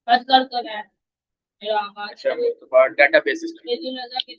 Cut कर कर है मेरा आवाज। अच्छा तो डेटाबेस सिस्टम ये जो लगा कि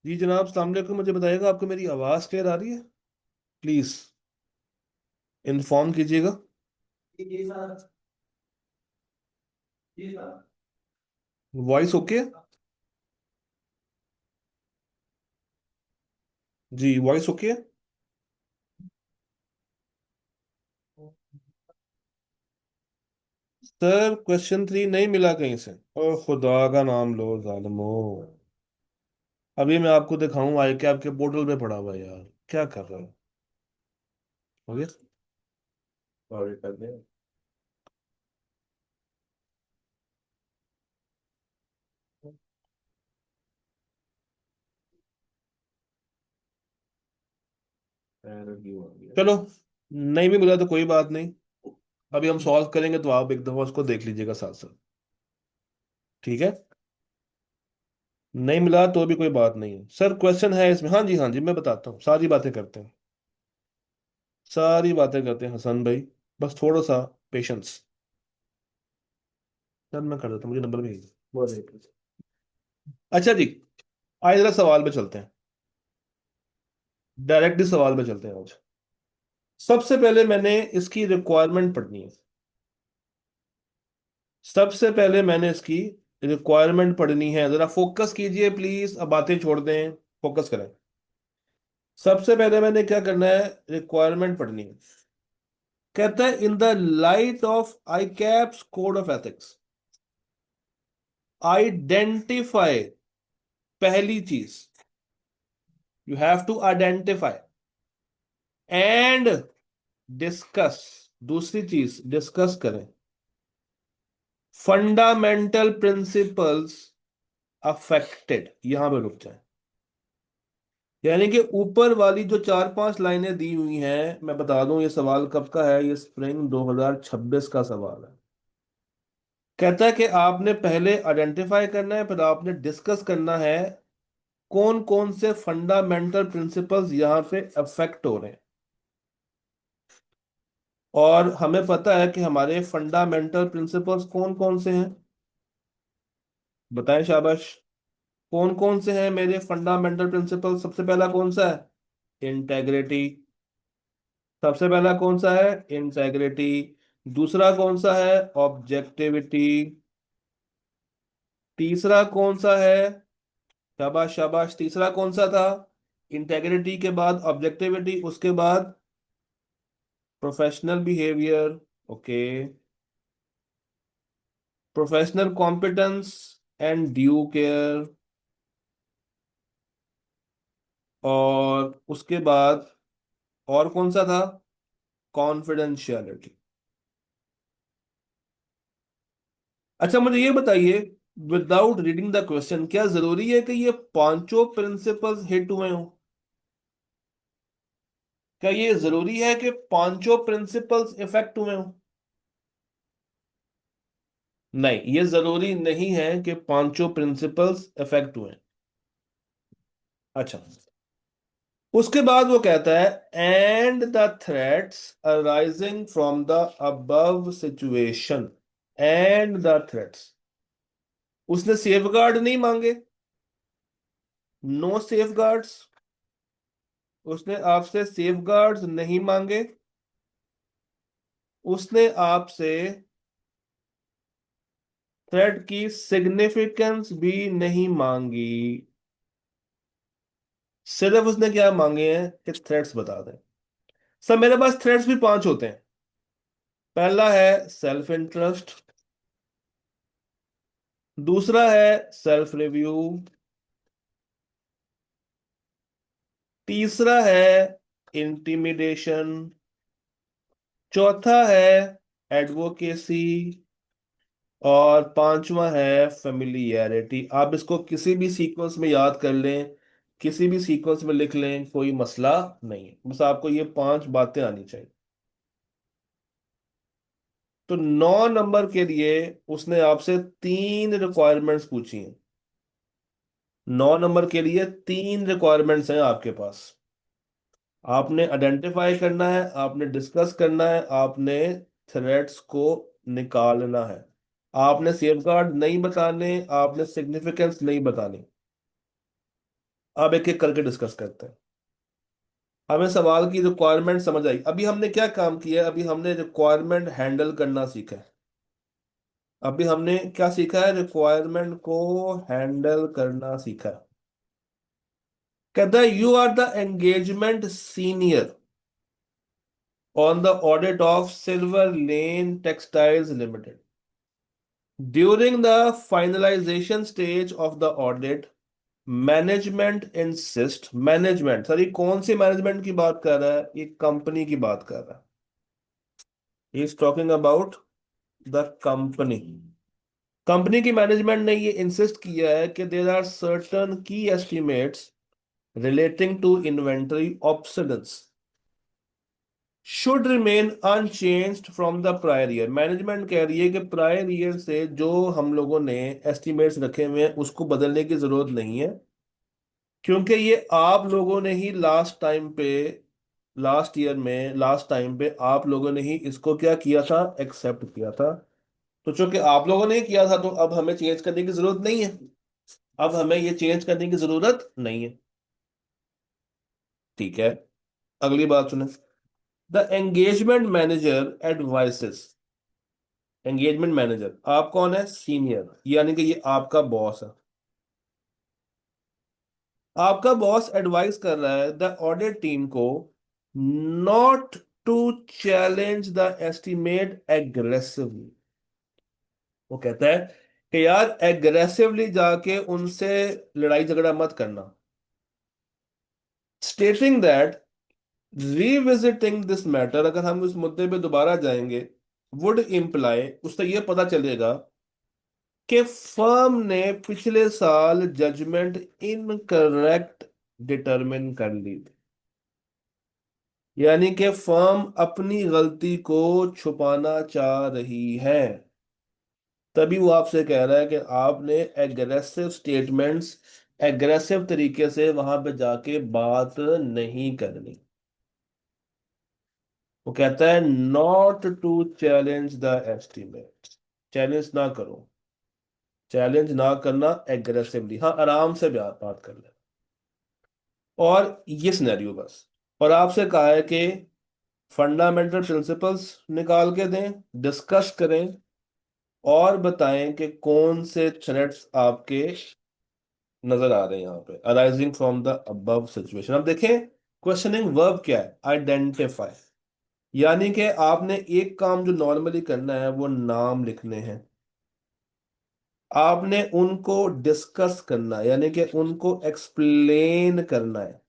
जी जनाब, अस्सलाम वालेकुम। मुझे बताइएगा, आपको मेरी आवाज़ क्लियर आ रही है? प्लीज़ इन्फॉर्म कीजिएगा। जी सर। जी सर। Voice okay? जी वॉइस ओके। सर क्वेश्चन 3 नहीं मिला कहीं से। ओ खुदा का नाम लो जालिमो। अभी मैं आपको दिखाऊं, आई के आपके पोर्टल पे पड़ा हुआ है यार। क्या कर रहा है? हो गया? और कर दे। चलो, नहीं भी मिला तो कोई बात नहीं। अभी हम सॉल्व करेंगे तो आप एक दफा उसको देख लीजिएगा साथ साथ। ठीक है? नहीं मिला तो भी कोई बात नहीं है सर। क्वेश्चन है इसमें। हाँ जी, हाँ जी, मैं बताता हूँ। सारी बातें करते हैं, सारी बातें करते हैं हसन भाई। बस थोड़ा सा पेशेंस। सर मैं कर देता हूँ, मुझे नंबर भेज दो। बहुत है। अच्छा जी, आज जरा सवाल पे चलते हैं। डायरेक्टली सवाल पे चलते हैं आज। सबसे पहले मैंने इसकी रिक्वायरमेंट पढ़नी है। सबसे पहले मैंने इसकी रिक्वायरमेंट पढ़नी है। जरा फोकस कीजिए प्लीज, अब बातें छोड़ दें। फोकस करें। सबसे पहले मैंने क्या करना है, रिक्वायरमेंट पढ़नी है। कहता है in the light of I caps code of ethics, identify. पहली चीज, you have to identify and discuss. दूसरी चीज, डिस्कस करें फंडामेंटल प्रिंसिपल्स अफेक्टेड। यहां पे रुक जाए। यानी कि ऊपर वाली जो 4-5 लाइनें दी हुई हैं, मैं बता दूं ये सवाल कब का है। ये स्प्रिंग 2026 का सवाल है। कहता है कि आपने पहले आइडेंटिफाई करना है, फिर आपने डिस्कस करना है कौन कौन से फंडामेंटल प्रिंसिपल्स यहां पे अफेक्ट हो रहे हैं। और हमें पता है कि हमारे फंडामेंटल प्रिंसिपल्स कौन कौन से हैं। बताएं शाबाश। कौन कौन से हैं मेरे फंडामेंटल प्रिंसिपल? सबसे पहला कौन सा है? इंटेग्रिटी। सबसे पहला कौन सा है? इंटेग्रिटी। दूसरा कौन सा है? ऑब्जेक्टिविटी। तीसरा कौन सा है? शाबाश शाबाश, तीसरा कौन सा था? इंटेग्रिटी के बाद ऑब्जेक्टिविटी, उसके बाद professional behaviour. Okay. Professional competence and due care. और उसके बाद और कौन सा था? कॉन्फिडेंशियलिटी। अच्छा मुझे ये बताइए, विदाउट रीडिंग द क्वेश्चन, क्या जरूरी है कि ये पांचों प्रिंसिपल्स हिट हुए हों? क्या ये जरूरी है कि पांचों प्रिंसिपल्स इफेक्ट हुए हों? नहीं, ये जरूरी नहीं है कि पांचों प्रिंसिपल्स इफेक्ट हुए। अच्छा, उसके बाद वो कहता है and the threats arising from the above situation. And the threats, उसने सेफगार्ड नहीं मांगे, नो सेफगार्ड्स, उसने आपसे सेफगार्ड्स नहीं मांगे, उसने आपसे थ्रेट की सिग्निफिकेंस भी नहीं मांगी। सिर्फ उसने क्या मांगे हैं कि थ्रेट्स बता दें। सर मेरे पास थ्रेट्स भी पांच होते हैं। पहला है सेल्फ इंटरेस्ट, दूसरा है सेल्फ रिव्यू, तीसरा है इंटिमिडेशन, चौथा है एडवोकेसी, और पांचवा है फेमिलियरिटी। आप इसको किसी भी सीक्वेंस में याद कर लें, किसी भी सीक्वेंस में लिख लें, कोई मसला नहीं है, बस आपको ये पांच बातें आनी चाहिए। तो 9 नंबर के लिए उसने आपसे तीन रिक्वायरमेंट्स पूछी हैं। 9 नंबर के लिए तीन रिक्वायरमेंट्स हैं आपके पास। आपने आइडेंटिफाई करना है, आपने डिस्कस करना है, आपने थ्रेड्स को निकालना है। आपने सेफगार्ड नहीं बताने, आपने सिग्निफिकेंस नहीं बतानी। अब एक एक करके डिस्कस करते हैं। हमें सवाल की रिक्वायरमेंट समझ आई। अभी हमने क्या काम किया है? अभी हमने रिक्वायरमेंट हैंडल करना सीखा है। अभी हमने क्या सीखा है? रिक्वायरमेंट को हैंडल करना सीखा है। कहता है you are the engagement senior on the audit of Silver Lane Textiles Limited. During the finalisation stage of the audit, management insist, management, sir ये कौन सी मैनेजमेंट की बात कर रहा है? ये कंपनी की बात कर रहा है। Is talking about the company. Company की मैनेजमेंट ने ये इंसिस्ट किया है कि there are certain key estimates relating to inventory obsolescence should remain unchanged from the prior year. Management कह रही है कि प्रायर ईयर से जो हम लोगों ने एस्टिमेट्स रखे हुए हैं उसको बदलने की जरूरत नहीं है, क्योंकि ये आप लोगों ने ही लास्ट टाइम पे, लास्ट ईयर में, लास्ट टाइम पे आप लोगों ने ही इसको क्या किया था? एक्सेप्ट किया था। तो चूंकि आप लोगों ने किया था तो अब हमें चेंज करने की जरूरत नहीं है। अब हमें ये चेंज करने की जरूरत नहीं है। ठीक है, अगली बात सुने। The engagement manager advices. Engagement manager आप कौन है? सीनियर, यानी कि ये आपका बॉस है। आपका बॉस एडवाइस कर रहा है द ऑडिट टीम को not to challenge the estimate aggressively. वो कहता है कि यार एग्रेसिवली जाके उनसे लड़ाई झगड़ा मत करना। Stating that revisiting this matter, अगर हम इस मुद्दे पे दोबारा जाएंगे, वुड इम्प्लाई, उससे ये पता चलेगा कि फर्म ने पिछले साल जजमेंट इनकरेक्ट डिटरमिन कर ली थी। यानी कि फर्म अपनी गलती को छुपाना चाह रही है। तभी वो आपसे कह रहा है कि आपने एग्रेसिव स्टेटमेंट्स, एग्रेसिव तरीके से वहां पे जाके बात नहीं करनी। वो कहता है not to challenge the estimate, challenge ना करो। चैलेंज ना करना एग्रेसिवली, हाँ आराम से बात कर ले। और ये सिनेरियो बस। और आपसे कहा है कि फंडामेंटल प्रिंसिपल्स निकाल के दें, डिस्कस करें और बताएं कि कौन से थ्रेट्स आपके नजर आ रहे हैं यहाँ पे arising from the above situation. अब देखें क्वेश्चनिंग वर्ब क्या है, आइडेंटिफाई। यानी कि आपने एक काम जो नॉर्मली करना है वो नाम लिखने हैं, आपने उनको डिस्कस करना है यानी कि उनको एक्सप्लेन करना है।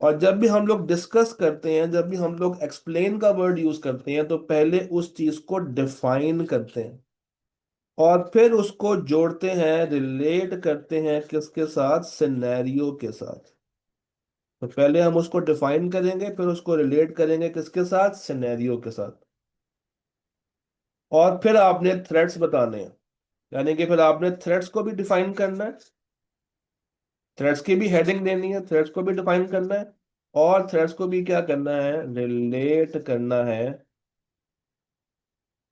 और जब भी हम लोग डिस्कस करते हैं, जब भी हम लोग एक्सप्लेन का वर्ड यूज करते हैं, तो पहले उस चीज को डिफाइन करते हैं और फिर उसको जोड़ते हैं, रिलेट करते हैं किसके साथ, सिनेरियो के साथ। तो पहले हम उसको डिफाइन करेंगे, फिर उसको रिलेट करेंगे किसके साथ, सिनेरियो के साथ। और फिर आपने थ्रेड्स बताने हैं, यानी कि फिर आपने थ्रेड्स को भी डिफाइन करना है, थ्रेड्स की भी हेडिंग देनी है, थ्रेड्स को भी डिफाइन करना है और थ्रेड्स को भी क्या करना है, रिलेट करना है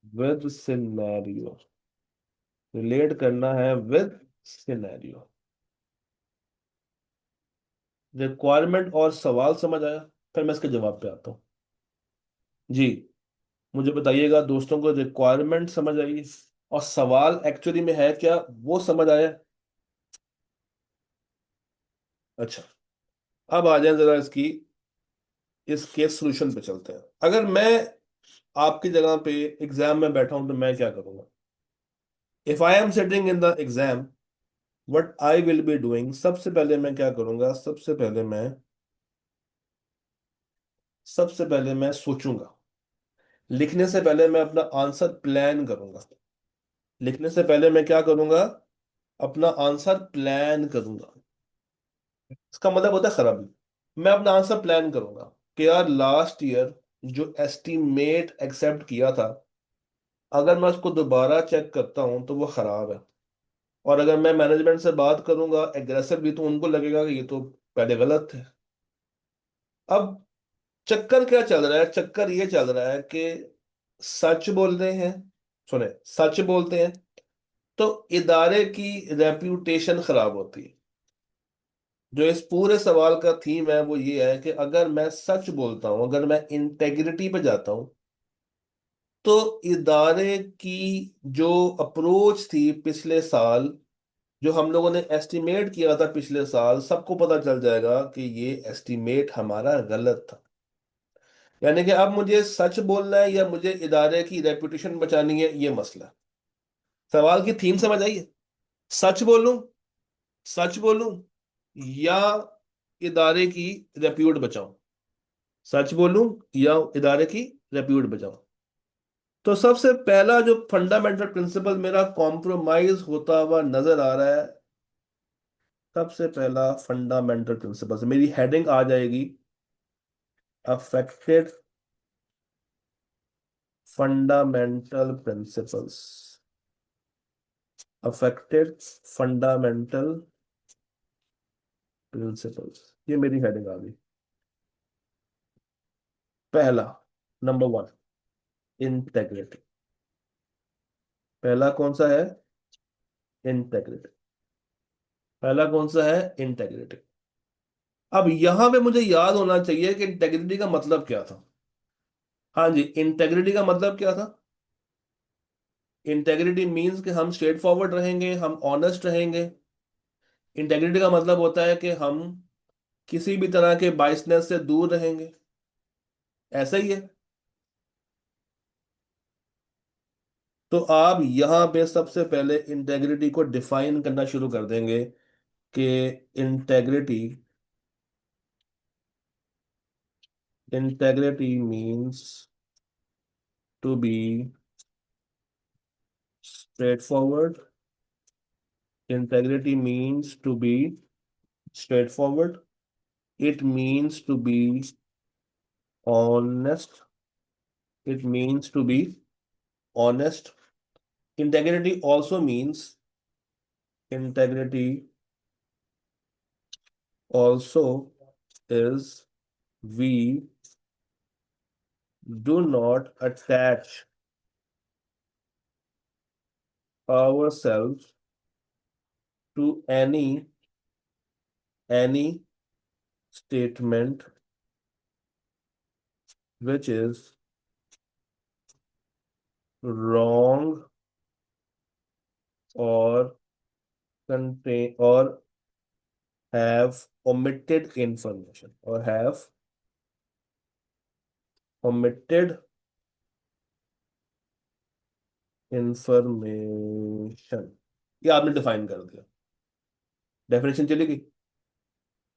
विद सिनेरियो, रिलेट करना है विद सिनेरियो। रिक्वायरमेंट और सवाल समझ आया? फिर मैं इसके जवाब पे आता हूँ। जी, मुझे बताइएगा दोस्तों को रिक्वायरमेंट समझ आई और सवाल एक्चुअली में है क्या वो समझ आया? अच्छा, अब आ जाए जरा इस केस सोल्यूशन पे चलते हैं। अगर मैं आपकी जगह पे एग्जाम में बैठा हूं तो मैं क्या करूंगा? If I am sitting in the exam, what I will be doing, सबसे पहले मैं क्या करूंगा, सबसे पहले मैं सोचूंगा। लिखने से पहले मैं अपना आंसर प्लान करूंगा। लिखने से पहले मैं क्या करूंगा, अपना आंसर प्लान करूंगा। इसका मतलब होता है खराबी। मैं अपना आंसर प्लान करूंगा कि यार लास्ट ईयर जो एस्टीमेट एक्सेप्ट किया था, अगर मैं उसको दोबारा चेक करता हूं तो वो खराब है। और अगर मैं मैनेजमेंट से बात करूंगा एग्रेसिवली तो उनको लगेगा कि ये तो पहले गलत थे। अब चक्कर क्या चल रहा है, चक्कर ये चल रहा है कि सच बोल रहे हैं, सुने, सच बोलते हैं तो इदारे की रेप्यूटेशन खराब होती है। जो इस पूरे सवाल का थीम है वो ये है कि अगर मैं सच बोलता हूं, अगर मैं इंटेग्रिटी पे जाता हूं, तो इदारे की जो अप्रोच थी पिछले साल, जो हम लोगों ने एस्टिमेट किया था पिछले साल, सबको पता चल जाएगा कि ये एस्टिमेट हमारा गलत था। यानी कि अब मुझे सच बोलना है या मुझे इदारे की रेपुटेशन बचानी है, ये मसला। सवाल की थीम समझ आई है? सच बोलूं, सच बोलूं या इदारे की रेप्यूट बचाऊं, सच बोलूं या इदारे की रेप्यूट बचाऊं। तो सबसे पहला जो फंडामेंटल प्रिंसिपल मेरा कॉम्प्रोमाइज होता हुआ नजर आ रहा है, सबसे पहला फंडामेंटल प्रिंसिपल से मेरी हेडिंग आ जाएगी, affected fundamental principles. Affected fundamental principles, ये मेरी हेडिंग आ गई। पहला, नंबर वन, इंटेग्रिटी। पहला कौन सा है, इंटेग्रिटी। पहला कौन सा है, इंटेग्रिटी। अब यहां पे मुझे याद होना चाहिए कि इंटेग्रिटी का मतलब क्या था। हाँ जी, इंटेग्रिटी का मतलब क्या था? इंटेग्रिटी मीन्स कि हम स्ट्रेट फॉरवर्ड रहेंगे, हम ऑनेस्ट रहेंगे। इंटेग्रिटी का मतलब होता है कि हम किसी भी तरह के बाइसनेस से दूर रहेंगे। ऐसा ही है। तो आप यहां पे सबसे पहले इंटेग्रिटी को डिफाइन करना शुरू कर देंगे कि integrity integrity means to be straightforward. Integrity means to be straightforward. It means to be honest. It means to be honest. Integrity also means, integrity also is, we do not attach ourselves to any statement which is wrong or contain or have omitted information or have omitted information। ये आपने define कर दिया, definition चलेगी।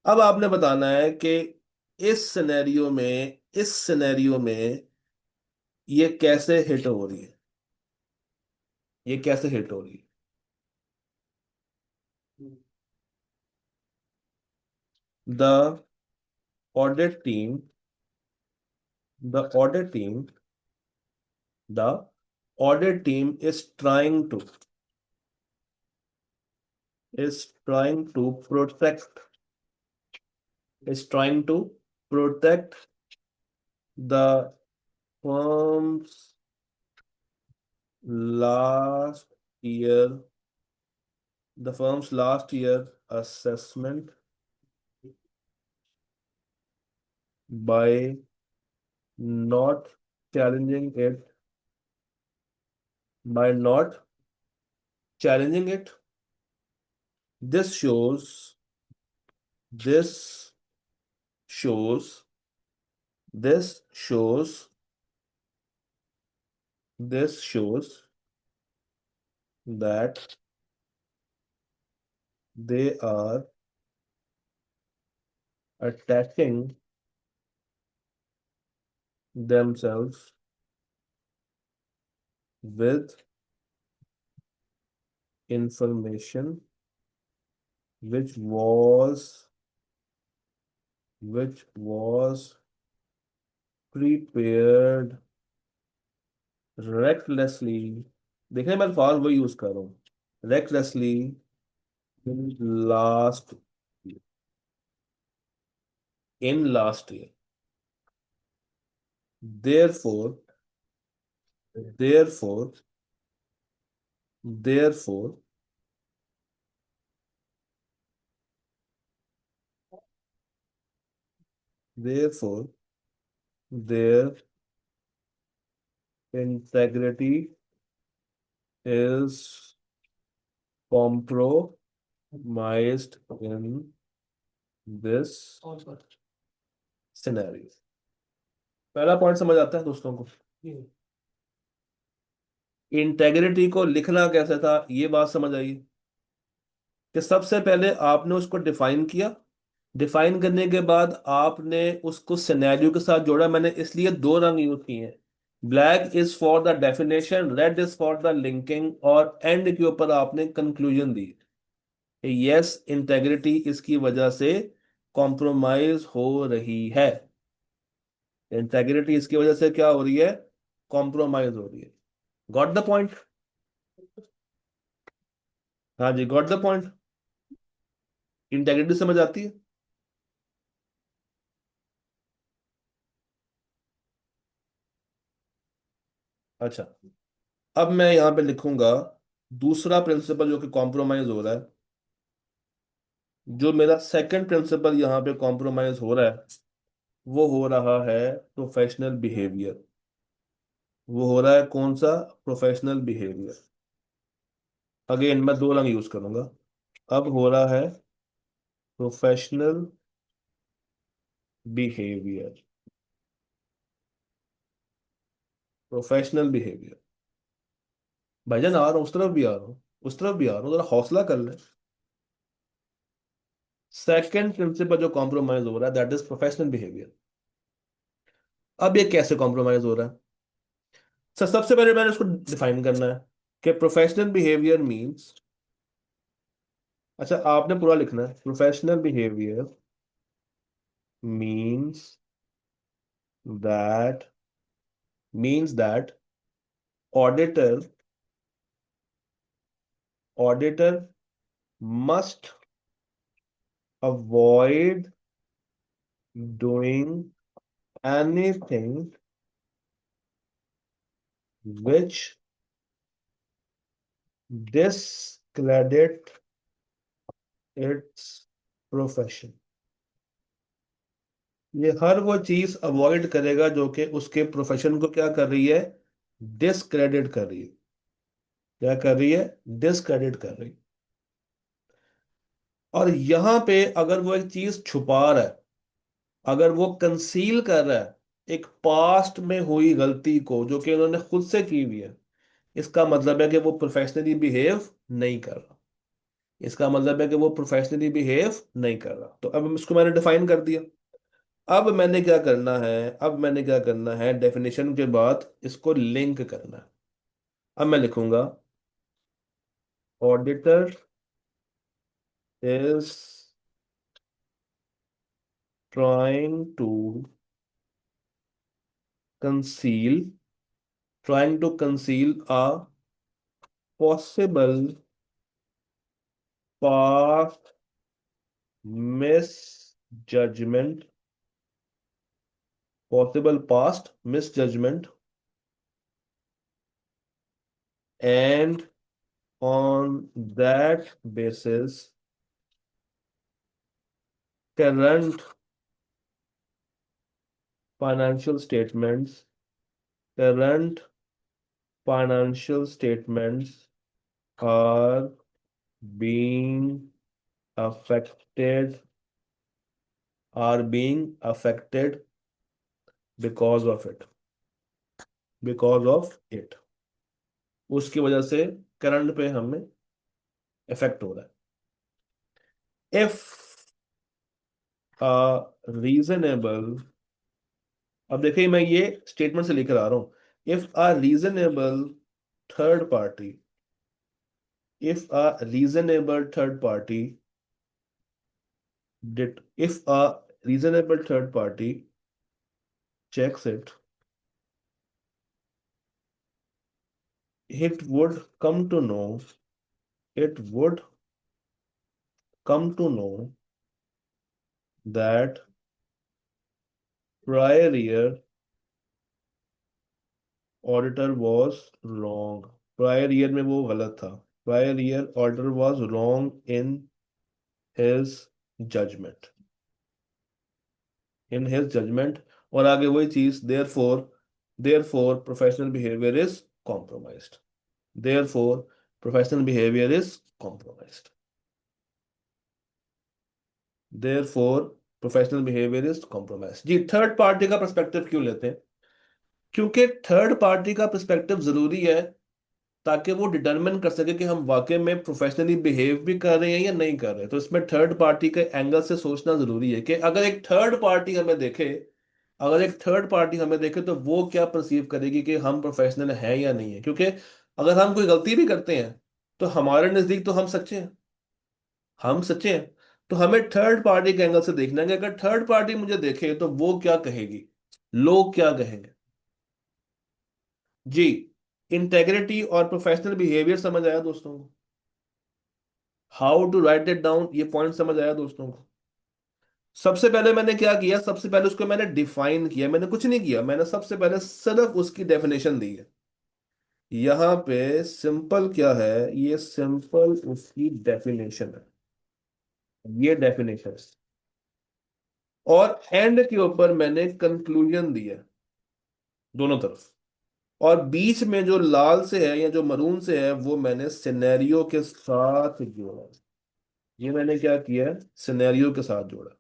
अब आपने बताना है कि इस सिनेरियो में ये कैसे हिट हो रही है, ये कैसे हिट हो रही है। The audit team the audit team the audit team is trying to protect the firm's last year assessment by not challenging it by not challenging it. This shows this shows this shows this shows that they are attaching themselves with information which was prepared recklessly। देखिए मैं अल्फाज वो use कर रहा हूँ, recklessly in last year। therefore therefore therefore therefore their integrity is compromised in this scenario। पहला point समझ आता है दोस्तों को? इंटेग्रिटी को लिखना कैसे था, ये बात समझ आई कि सबसे पहले आपने उसको डिफाइन किया, डिफाइन करने के बाद आपने उसको सिनेरियो के साथ जोड़ा। मैंने इसलिए दो रंग यूज किए हैं, black is for the definition, red is for the linking, और एंड के ऊपर आपने कंक्लूजन दी, यस इंटेग्रिटी इसकी वजह से कॉम्प्रोमाइज हो रही है। इंटेग्रिटी इसकी वजह से क्या हो रही है? कॉम्प्रोमाइज हो रही है। Got the point? हाँ जी, गॉट द पॉइंट। इंटेग्रिटी समझ आती है? अच्छा, अब मैं यहां पे लिखूंगा दूसरा प्रिंसिपल जो कि कॉम्प्रोमाइज हो रहा है। जो मेरा सेकंड प्रिंसिपल यहां पे कॉम्प्रोमाइज हो रहा है वो हो रहा है प्रोफेशनल बिहेवियर। वो हो रहा है कौन सा? Professional behaviour. अगेन मैं दो रंग यूज करूंगा। अब हो रहा है प्रोफेशनल बिहेवियर। Professional behaviour. भाईजान आ रहा हूँ, उस तरफ भी आ रहा हूँ, उस तरफ भी आ रहा हूँ, जरा हौसला कर ले। सेकंड प्रिंसिपल जो कॉम्प्रोमाइज हो रहा है दैट इज प्रोफेशनल बिहेवियर। अब ये कैसे कॉम्प्रोमाइज हो रहा है? सबसे पहले मैंने उसको डिफाइन करना है कि प्रोफेशनल बिहेवियर मींस, अच्छा आपने पूरा लिखना है, professional behaviour means that auditor auditor must avoid doing anything which discredit it's profession. ये हर वो चीज अवॉइड करेगा जो कि उसके प्रोफेशन को क्या कर रही है, डिसक्रेडिट कर रही है। क्या कर रही है, डिसक्रेडिट कर रही है। और यहां पे अगर वो एक चीज छुपा रहा है, अगर वो कंसील कर रहा है एक पास्ट में हुई गलती को जो कि उन्होंने खुद से की हुई है, इसका मतलब है कि वो प्रोफेशनली बिहेव नहीं कर रहा। इसका मतलब है कि वो प्रोफेशनली बिहेव नहीं कर रहा। तो अब इसको मैंने डिफाइन कर दिया। अब मैंने क्या करना है, अब मैंने क्या करना है, डेफिनेशन के बाद इसको लिंक करना है। अब मैं लिखूंगा auditor is trying to conceal, trying to conceal a possible past misjudgment, possible past misjudgment, and on that basis, current financial statements, current financial statements are being affected, are being affected because of it, because of it। उसकी वजह से current पे हमें effect हो रहा है। If reasonable, अब देखिए मैं ये स्टेटमेंट से लेकर आ रहा हूं। If a reasonable third party, if a reasonable third party did, if a reasonable third party checks it, it would come to know, it would come to know that prior year auditor was wrong। prior year में वो गलत था। prior year auditor was wrong in his judgment, in his judgment। और आगे वही चीज, therefore professional behavior is compromised, therefore professional behavior is compromised, therefore professional behaviour is compromise. जी, third party का पर्सपेक्टिव क्यों लेते हैं? क्योंकि थर्ड पार्टी का पर्सपेक्टिव जरूरी है ताकि वो डिटरमिन कर सके कि हम वाकई में प्रोफेशनली बिहेव भी कर रहे हैं या नहीं कर रहे। तो इसमें थर्ड पार्टी के एंगल से सोचना जरूरी है कि अगर एक थर्ड पार्टी हमें देखे, अगर एक थर्ड पार्टी हमें देखे तो वो क्या परसीव करेगी कि हम प्रोफेशनल हैं या नहीं है। क्योंकि अगर हम कोई गलती भी करते हैं तो हमारे नजदीक तो हम सच्चे हैं, हम सच्चे हैं। तो हमें थर्ड पार्टी के एंगल से देखना है कि अगर थर्ड पार्टी मुझे देखे तो वो क्या कहेगी, लोग क्या कहेंगे। जी, इंटेग्रिटी और प्रोफेशनल बिहेवियर समझ आया दोस्तों को? How to write it down, ये पॉइंट समझ आया दोस्तों को? सबसे पहले मैंने क्या किया, सबसे पहले उसको मैंने डिफाइन किया। मैंने कुछ नहीं किया, मैंने सबसे पहले सिर्फ उसकी डेफिनेशन दी है। यहां पे सिंपल क्या है, ये सिंपल उसकी डेफिनेशन है, ये डेफिनेशन है। और एंड के ऊपर मैंने कंक्लूजन दिया, दोनों तरफ। और बीच में जो लाल से है या जो मरून से है वो मैंने सिनेरियो के साथ जोड़ा। ये मैंने क्या किया, सिनेरियो के साथ जोड़ा।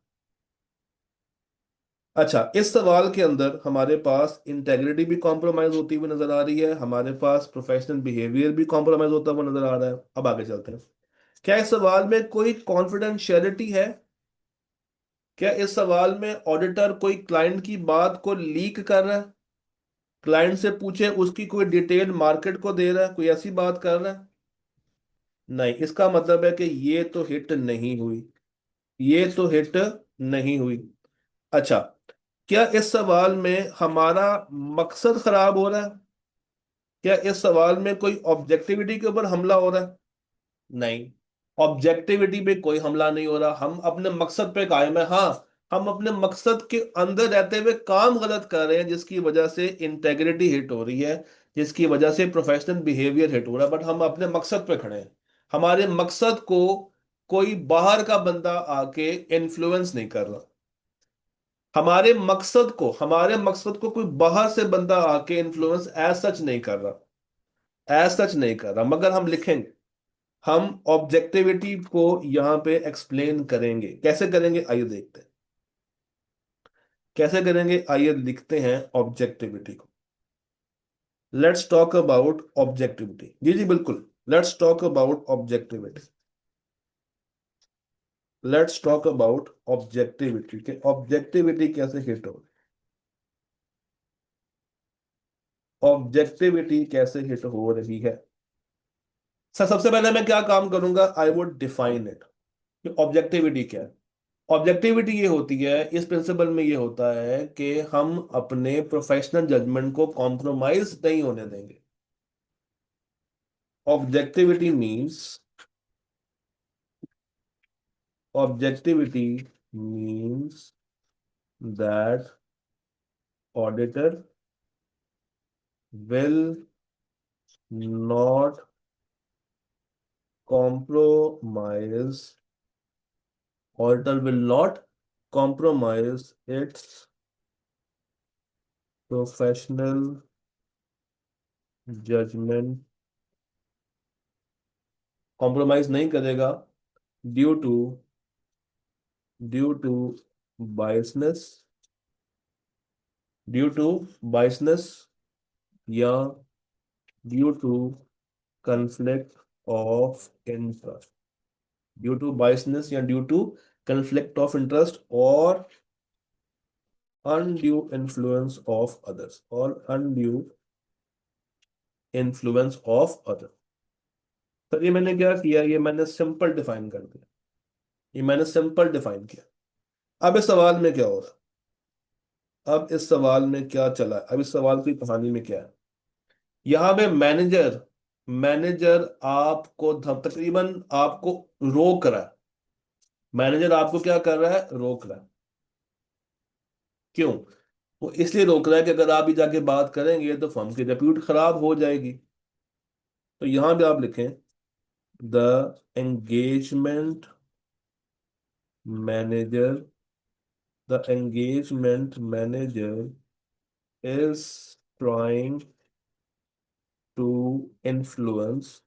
अच्छा, इस सवाल के अंदर हमारे पास इंटेग्रिटी भी कॉम्प्रोमाइज होती हुई नजर आ रही है, हमारे पास प्रोफेशनल बिहेवियर भी कॉम्प्रोमाइज होता हुआ नजर आ रहा है। अब आगे चलते हैं। क्या इस सवाल में कोई कॉन्फिडेंशियलिटी है? क्या इस सवाल में ऑडिटर कोई क्लाइंट की बात को लीक कर रहा है, क्लाइंट से पूछे उसकी कोई डिटेल मार्केट को दे रहा है, कोई ऐसी बात कर रहा है? नहीं। इसका मतलब है कि ये तो हिट नहीं हुई, ये तो हिट नहीं हुई। अच्छा, क्या इस सवाल में हमारा मकसद खराब हो रहा है? क्या इस सवाल में कोई ऑब्जेक्टिविटी के ऊपर हमला हो रहा है? नहीं, ऑब्जेक्टिविटी पे कोई हमला नहीं हो रहा। हम अपने मकसद पे कायम है। हाँ, हम अपने मकसद के अंदर रहते हुए काम गलत कर रहे हैं जिसकी वजह से इंटेग्रिटी हिट हो रही है, जिसकी वजह से प्रोफेशनल बिहेवियर हिट हो रहा है, बट हम अपने मकसद पे खड़े हैं। हमारे मकसद को कोई बाहर का बंदा आके इन्फ्लुएंस नहीं कर रहा। हमारे मकसद को कोई बाहर से बंदा आके इन्फ्लुएंस एज सच नहीं कर रहा, एज सच नहीं कर रहा, मगर हम लिखेंगे। हम ऑब्जेक्टिविटी को यहां पे एक्सप्लेन करेंगे। कैसे करेंगे आइए देखते हैं। कैसे करेंगे आइए लिखते हैं ऑब्जेक्टिविटी को। Let's talk about objectivity. जी जी बिल्कुल, let's talk about objectivity. Let's talk about objectivity के ऑब्जेक्टिविटी कैसे हिट हो, ऑब्जेक्टिविटी कैसे हिट हो रही है। सबसे पहले मैं क्या काम करूंगा, आई वुड डिफाइन इट कि ऑब्जेक्टिविटी क्या है। ऑब्जेक्टिविटी ये होती है, इस प्रिंसिपल में ये होता है कि हम अपने प्रोफेशनल जजमेंट को कॉम्प्रोमाइज नहीं होने देंगे। Objectivity means, objectivity means that auditor will not compromise, auditor will not compromise its professional judgment, compromise नहीं करेगा due to due to biasness, due to biasness या due to conflict of interest, due to biasness या due to conflict of interest और undue influence of others, और undue influence of others। तो ये मैंने क्या किया, ये मैंने सिंपल डिफाइन कर दिया, ये मैंने सिंपल डिफाइन किया। अब इस सवाल में क्या हो रहा, अब इस सवाल में क्या चला है, अब इस सवाल की कहानी में क्या है। यहाँ पे मैनेजर मैनेजर आपको तकरीबन आपको रोक रहा है। मैनेजर आपको क्या कर रहा है, रोक रहा है। क्यों? वो इसलिए रोक रहा है कि अगर आप भी जाके बात करेंगे तो फर्म की रेप्यूट खराब हो जाएगी। तो यहां भी आप लिखें, the engagement manager, the engagement manager is trying to influence,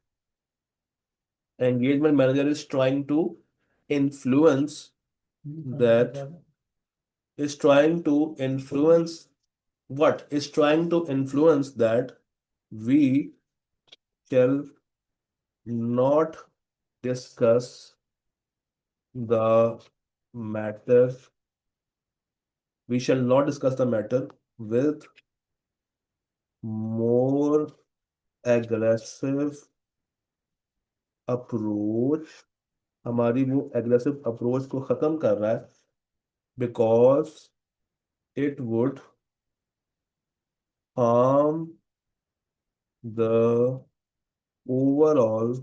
engagement manager is trying to influence that, is trying to influence, what is trying to influence that we shall not discuss the matter, we shall not discuss the matter with more aggressive approach। हमारी वो aggressive approach को खत्म कर रहा है, because it would harm the overall,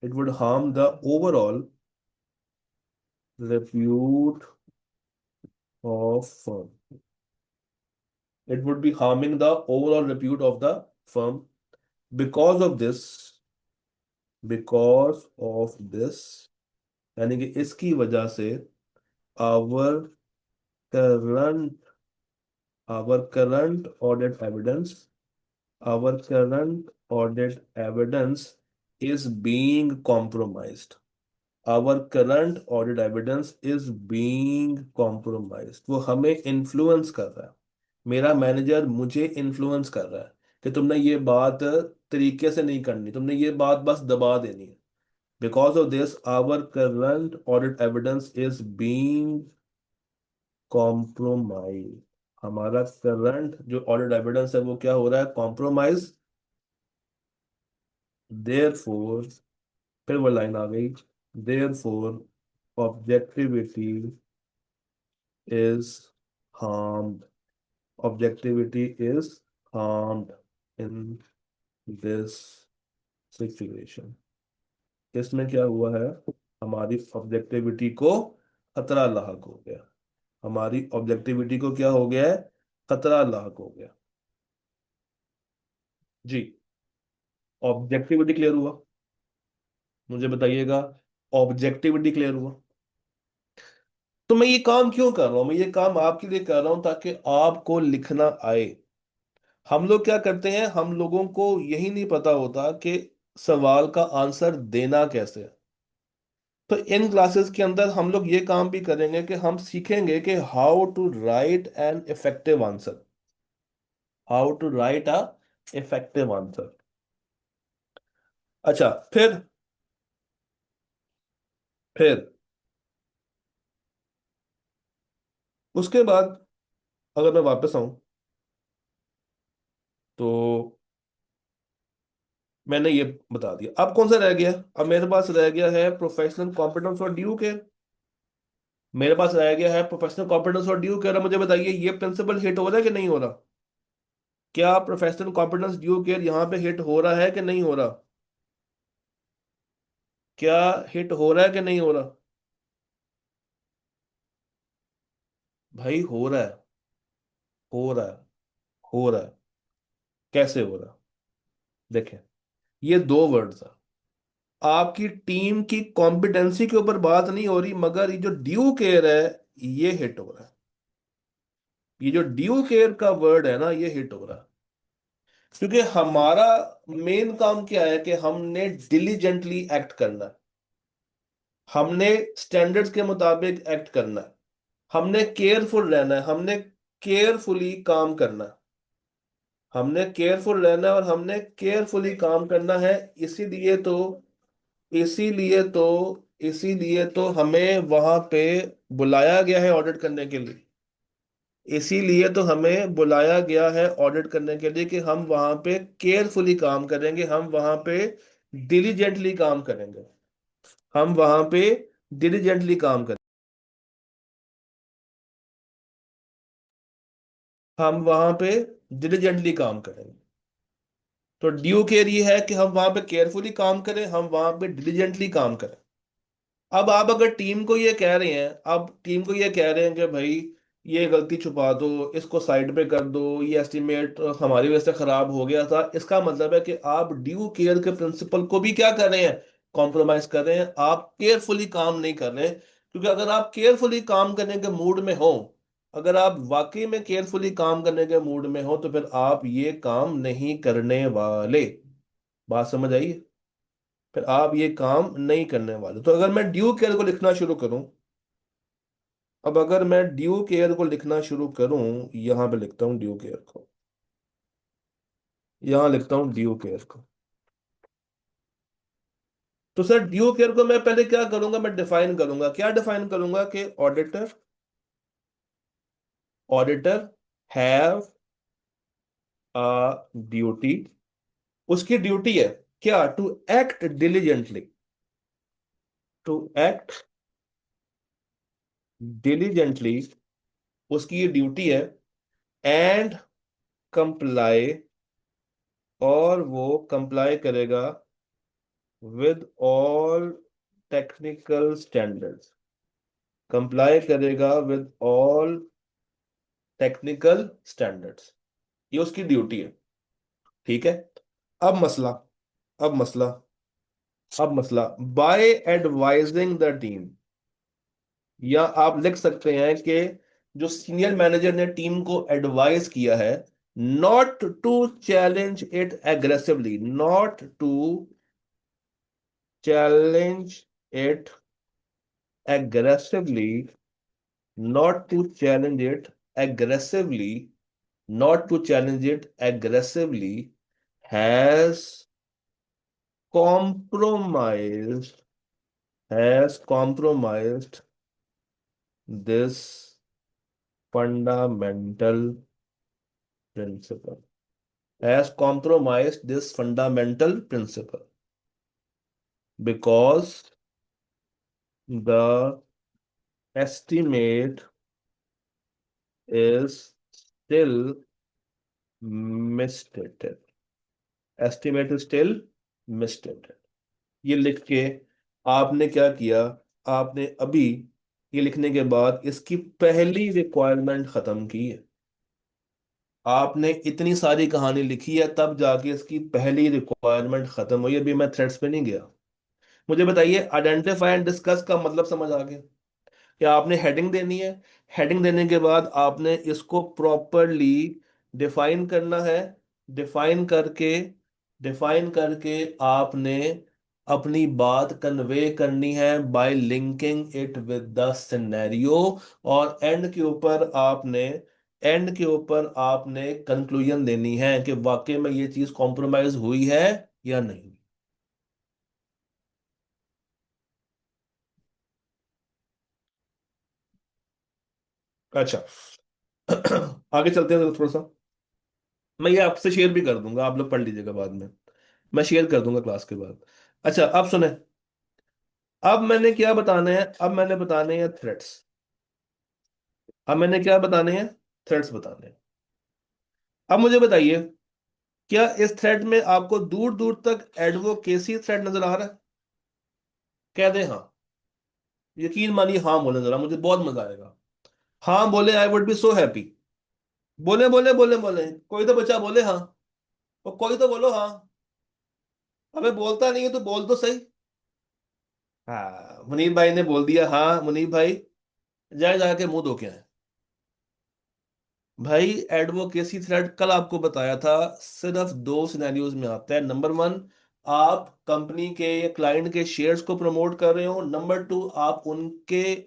it would harm the overall repute of firm, it would be harming the overall repute of the firm। because of this because of this यानी कि इसकी वजह से our current current audit evidence, our current audit evidence is being compromised, our current audit evidence is being compromised। वो हमें influence कर रहा है, मेरा मैनेजर मुझे इन्फ्लुएंस कर रहा है कि तुमने ये बात तरीके से नहीं करनी, तुमने ये बात बस दबा देनी है। Because of this our current audit evidence is being compromise, हमारा करंट जो ऑडिट एविडेंस है वो क्या हो रहा है, कॉम्प्रोमाइज। देयरफॉर, फिर वो लाइन आ गई, therefore objectivity is harmed, objectivity is harmed in this situation। इसमें क्या हुआ है, हमारी ऑब्जेक्टिविटी को खतरा लाहक हो गया, हमारी ऑब्जेक्टिविटी को क्या हो गया है, खतरा लाहक हो गया। जी, ऑब्जेक्टिविटी क्लियर हुआ, मुझे बताइएगा। ऑब्जेक्टिविटी क्लियर हुआ। तो मैं ये काम क्यों कर रहा हूं? मैं ये काम आपके लिए कर रहा हूं ताकि आपको लिखना आए। हम लोग क्या करते हैं, हम लोगों को यही नहीं पता होता कि सवाल का आंसर देना कैसे है। तो इन क्लासेस के अंदर हम लोग ये काम भी करेंगे कि हम सीखेंगे कि how to write an effective answer, how to write a effective answer. अच्छा, फिर उसके बाद अगर मैं वापस आऊं तो मैंने ये बता दिया। अब कौन सा रह गया? अब मेरे पास रह गया है प्रोफेशनल कॉम्पिटेंस और ड्यू केयर। मेरे पास रह गया है प्रोफेशनल कॉम्पिटेंस और ड्यू केयर। मुझे बताइए ये प्रिंसिपल हिट हो रहा है कि नहीं हो रहा? क्या प्रोफेशनल कॉम्पिटेंस ड्यू केयर यहाँ पे हिट हो रहा है कि नहीं हो रहा? क्या हिट हो रहा है कि नहीं हो रहा? भाई हो रहा है, हो रहा है, हो रहा है। कैसे हो रहा है? देखें, ये दो वर्ड्स है। आपकी टीम की कॉम्पिटेंसी के ऊपर बात नहीं हो रही, मगर ये जो ड्यू केयर है ये हिट हो रहा है। ये जो ड्यू केयर का वर्ड है ना, ये हिट हो रहा है। क्योंकि हमारा मेन काम क्या है कि हमने डिलीजेंटली एक्ट करना है, हमने स्टैंडर्ड्स के मुताबिक एक्ट करना है, हमने केयरफुल रहना है, हमने केयरफुली काम करना है, हमने केयरफुल रहना है और हमने केयरफुली काम करना है। इसीलिए तो इसीलिए तो इसीलिए तो हमें वहां पे बुलाया गया है ऑडिट करने के लिए। इसीलिए तो हमें बुलाया गया है ऑडिट करने के लिए कि हम वहां पे केयरफुली काम करेंगे, हम वहां पे डिलीजेंटली काम करेंगे, हम वहां पे डिलीजेंटली काम करेंगे, हम वहां पे डिलीजेंटली काम करेंगे। तो ड्यू केयर ये है कि हम वहां पे केयरफुली काम करें, हम वहां पे डिलीजेंटली काम करें। अब आप अगर टीम को ये कह रहे हैं, अब टीम को ये कह रहे हैं कि भाई ये गलती छुपा दो, इसको साइड पे कर दो, ये एस्टिमेट हमारी वजह से खराब हो गया था, इसका मतलब है कि आप ड्यू केयर के प्रिंसिपल को भी क्या कर रहे हैं, कॉम्प्रोमाइज कर रहे हैं। आप केयरफुली काम नहीं कर रहे हैं। क्योंकि अगर आप केयरफुली काम करने के मूड में हो, अगर आप वाकई में केयरफुली काम करने के मूड में हो, तो फिर आप ये काम नहीं करने वाले। बात समझ आई? फिर आप ये काम नहीं करने वाले। तो अगर मैं ड्यू केयर को लिखना शुरू करूं, अब अगर मैं ड्यू केयर को लिखना शुरू करूं, यहां पे लिखता हूं ड्यू केयर को, यहां लिखता हूं ड्यू केयर को। तो सर ड्यू केयर को मैं पहले क्या करूंगा, मैं डिफाइन करूंगा। क्या डिफाइन करूंगा? कि auditor auditor have a duty. उसकी ड्यूटी है क्या? To act diligently, to act diligently. उसकी ये ड्यूटी है। एंड कंप्लाई, और वो कंप्लाई करेगा with all technical standards, comply करेगा विद ऑल टेक्निकल स्टैंडर्ड्स। ये उसकी ड्यूटी है। ठीक है। अब मसला अब मसला अब मसला बाय एडवाइजिंग द टीम, या आप लिख सकते हैं कि जो सीनियर मैनेजर ने टीम को एडवाइस किया है, not to challenge it aggressively, not to challenge it aggressively, not to challenge it aggressively, not to challenge it aggressively, has compromised, has compromised this fundamental principle, has compromised this fundamental principle, because the estimate is still misstated, estimate is still misstated। ये लिख के आपने क्या किया? आपने अभी ये लिखने के बाद इसकी पहली रिक्वायरमेंट खत्म की है। आपने इतनी सारी कहानी लिखी है, तब जाके इसकी पहली रिक्वायरमेंट खत्म हुई। अभी मैं थ्रेड्स पे नहीं गया, मुझे बताइए, आइडेंटिफाई एंड डिस्कस का मतलब समझ आ गया कि आपने हेडिंग देनी है। हेडिंग देने के बाद आपने इसको प्रॉपरली डिफाइन करना है। डिफाइन करके डिफाइन करके आपने अपनी बात कन्वे करनी है bye linking it with the scenario. और एंड के ऊपर आपने कंक्लूजन देनी है कि वाकई में ये चीज कॉम्प्रोमाइज हुई है या नहीं। अच्छा। आगे चलते हैं थोड़ा सा। मैं ये आपसे शेयर भी कर दूंगा, आप लोग पढ़ लीजिएगा बाद में। मैं शेयर कर दूंगा क्लास के बाद। अच्छा, अब सुने। अब मैंने क्या बताना है? अब मैंने बताने हैं थ्रेड्स। अब मैंने क्या बताने हैं? थ्रेड्स बताने हैं। अब मुझे बताइए, क्या इस थ्रेड में आपको दूर दूर तक एडवोकेसी थ्रेड नजर आ रहा है? कह दे हाँ। यकीन मानिए, हाँ बोले जरा, मुझे बहुत मजा आएगा। हाँ बोले, I would be so happy. बोले बोले बोले बोले, कोई तो बच्चा बोले हाँ। और कोई तो बोलो हाँ। अबे बोलता नहीं है तो बोल तो सही। हाँ, मुनीब भाई ने बोल दिया हाँ। मुनीब भाई जाए जाके मुंह धो के आए। भाई, एडवोकेसी थ्रेड कल आपको बताया था, सिर्फ दो सिनेरियोज में आता है। नंबर वन, आप कंपनी के या क्लाइंट के शेयर्स को प्रमोट कर रहे हो। नंबर टू, आप उनके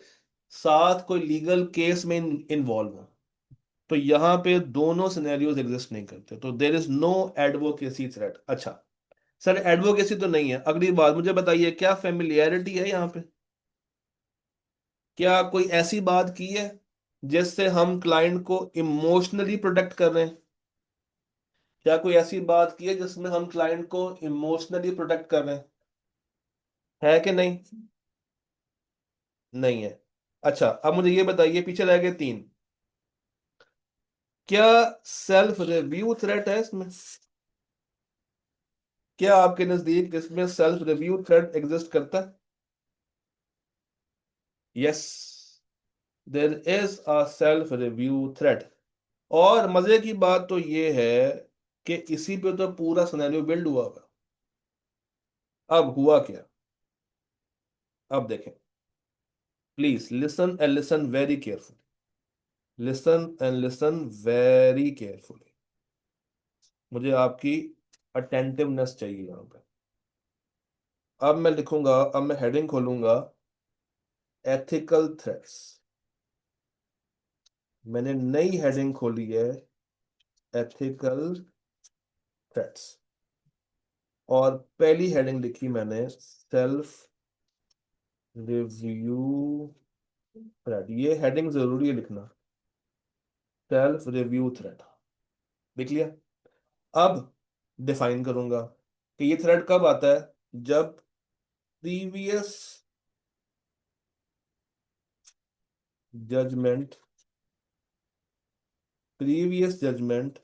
साथ कोई लीगल केस में इन्वॉल्व हो। तो यहाँ पे दोनों सिनेरियोज एग्जिस्ट नहीं करते, तो there is no advocacy threat. अच्छा सर, एडवोकेसी तो नहीं है। अगली बात मुझे बताइए, क्या फेमिलियरिटी है यहाँ पे? क्या कोई ऐसी बात की है जिससे हम क्लाइंट को इमोशनली प्रोटेक्ट कर रहे हैं? क्या कोई ऐसी बात की है जिसमें हम क्लाइंट को इमोशनली प्रोटेक्ट कर रहे हैं? है कि नहीं? नहीं है। अच्छा, अब मुझे ये बताइए, पीछे रह गए तीन। क्या सेल्फ रिव्यू थ्रेट है इसमें? क्या आपके नजदीक इसमें सेल्फ रिव्यू थ्रेट एग्जिस्ट करता है? Yes, there is a self review threat. और मजे की बात तो ये है कि इसी पे तो पूरा सिनेरियो बिल्ड हुआ हुआ। अब हुआ क्या? अब देखें। Please listen and listen very careful. Listen and listen very carefully. मुझे आपकी अटेंटिवनेस चाहिए यहाँ पे। अब मैं लिखूंगा, अब मैं हेडिंग खोलूंगा, एथिकल थ्रेट्स। मैंने नई हेडिंग खोली है, एथिकल थ्रेट्स। और पहली हेडिंग लिखी मैंने, सेल्फ रिव्यू थ्रेट। ये हेडिंग जरूरी है लिखना, सेल्फ रिव्यू थ्रेट। लिख लिया। अब डिफाइन करूंगा कि ये थ्रेड कब आता है। जब previous judgment previous judgment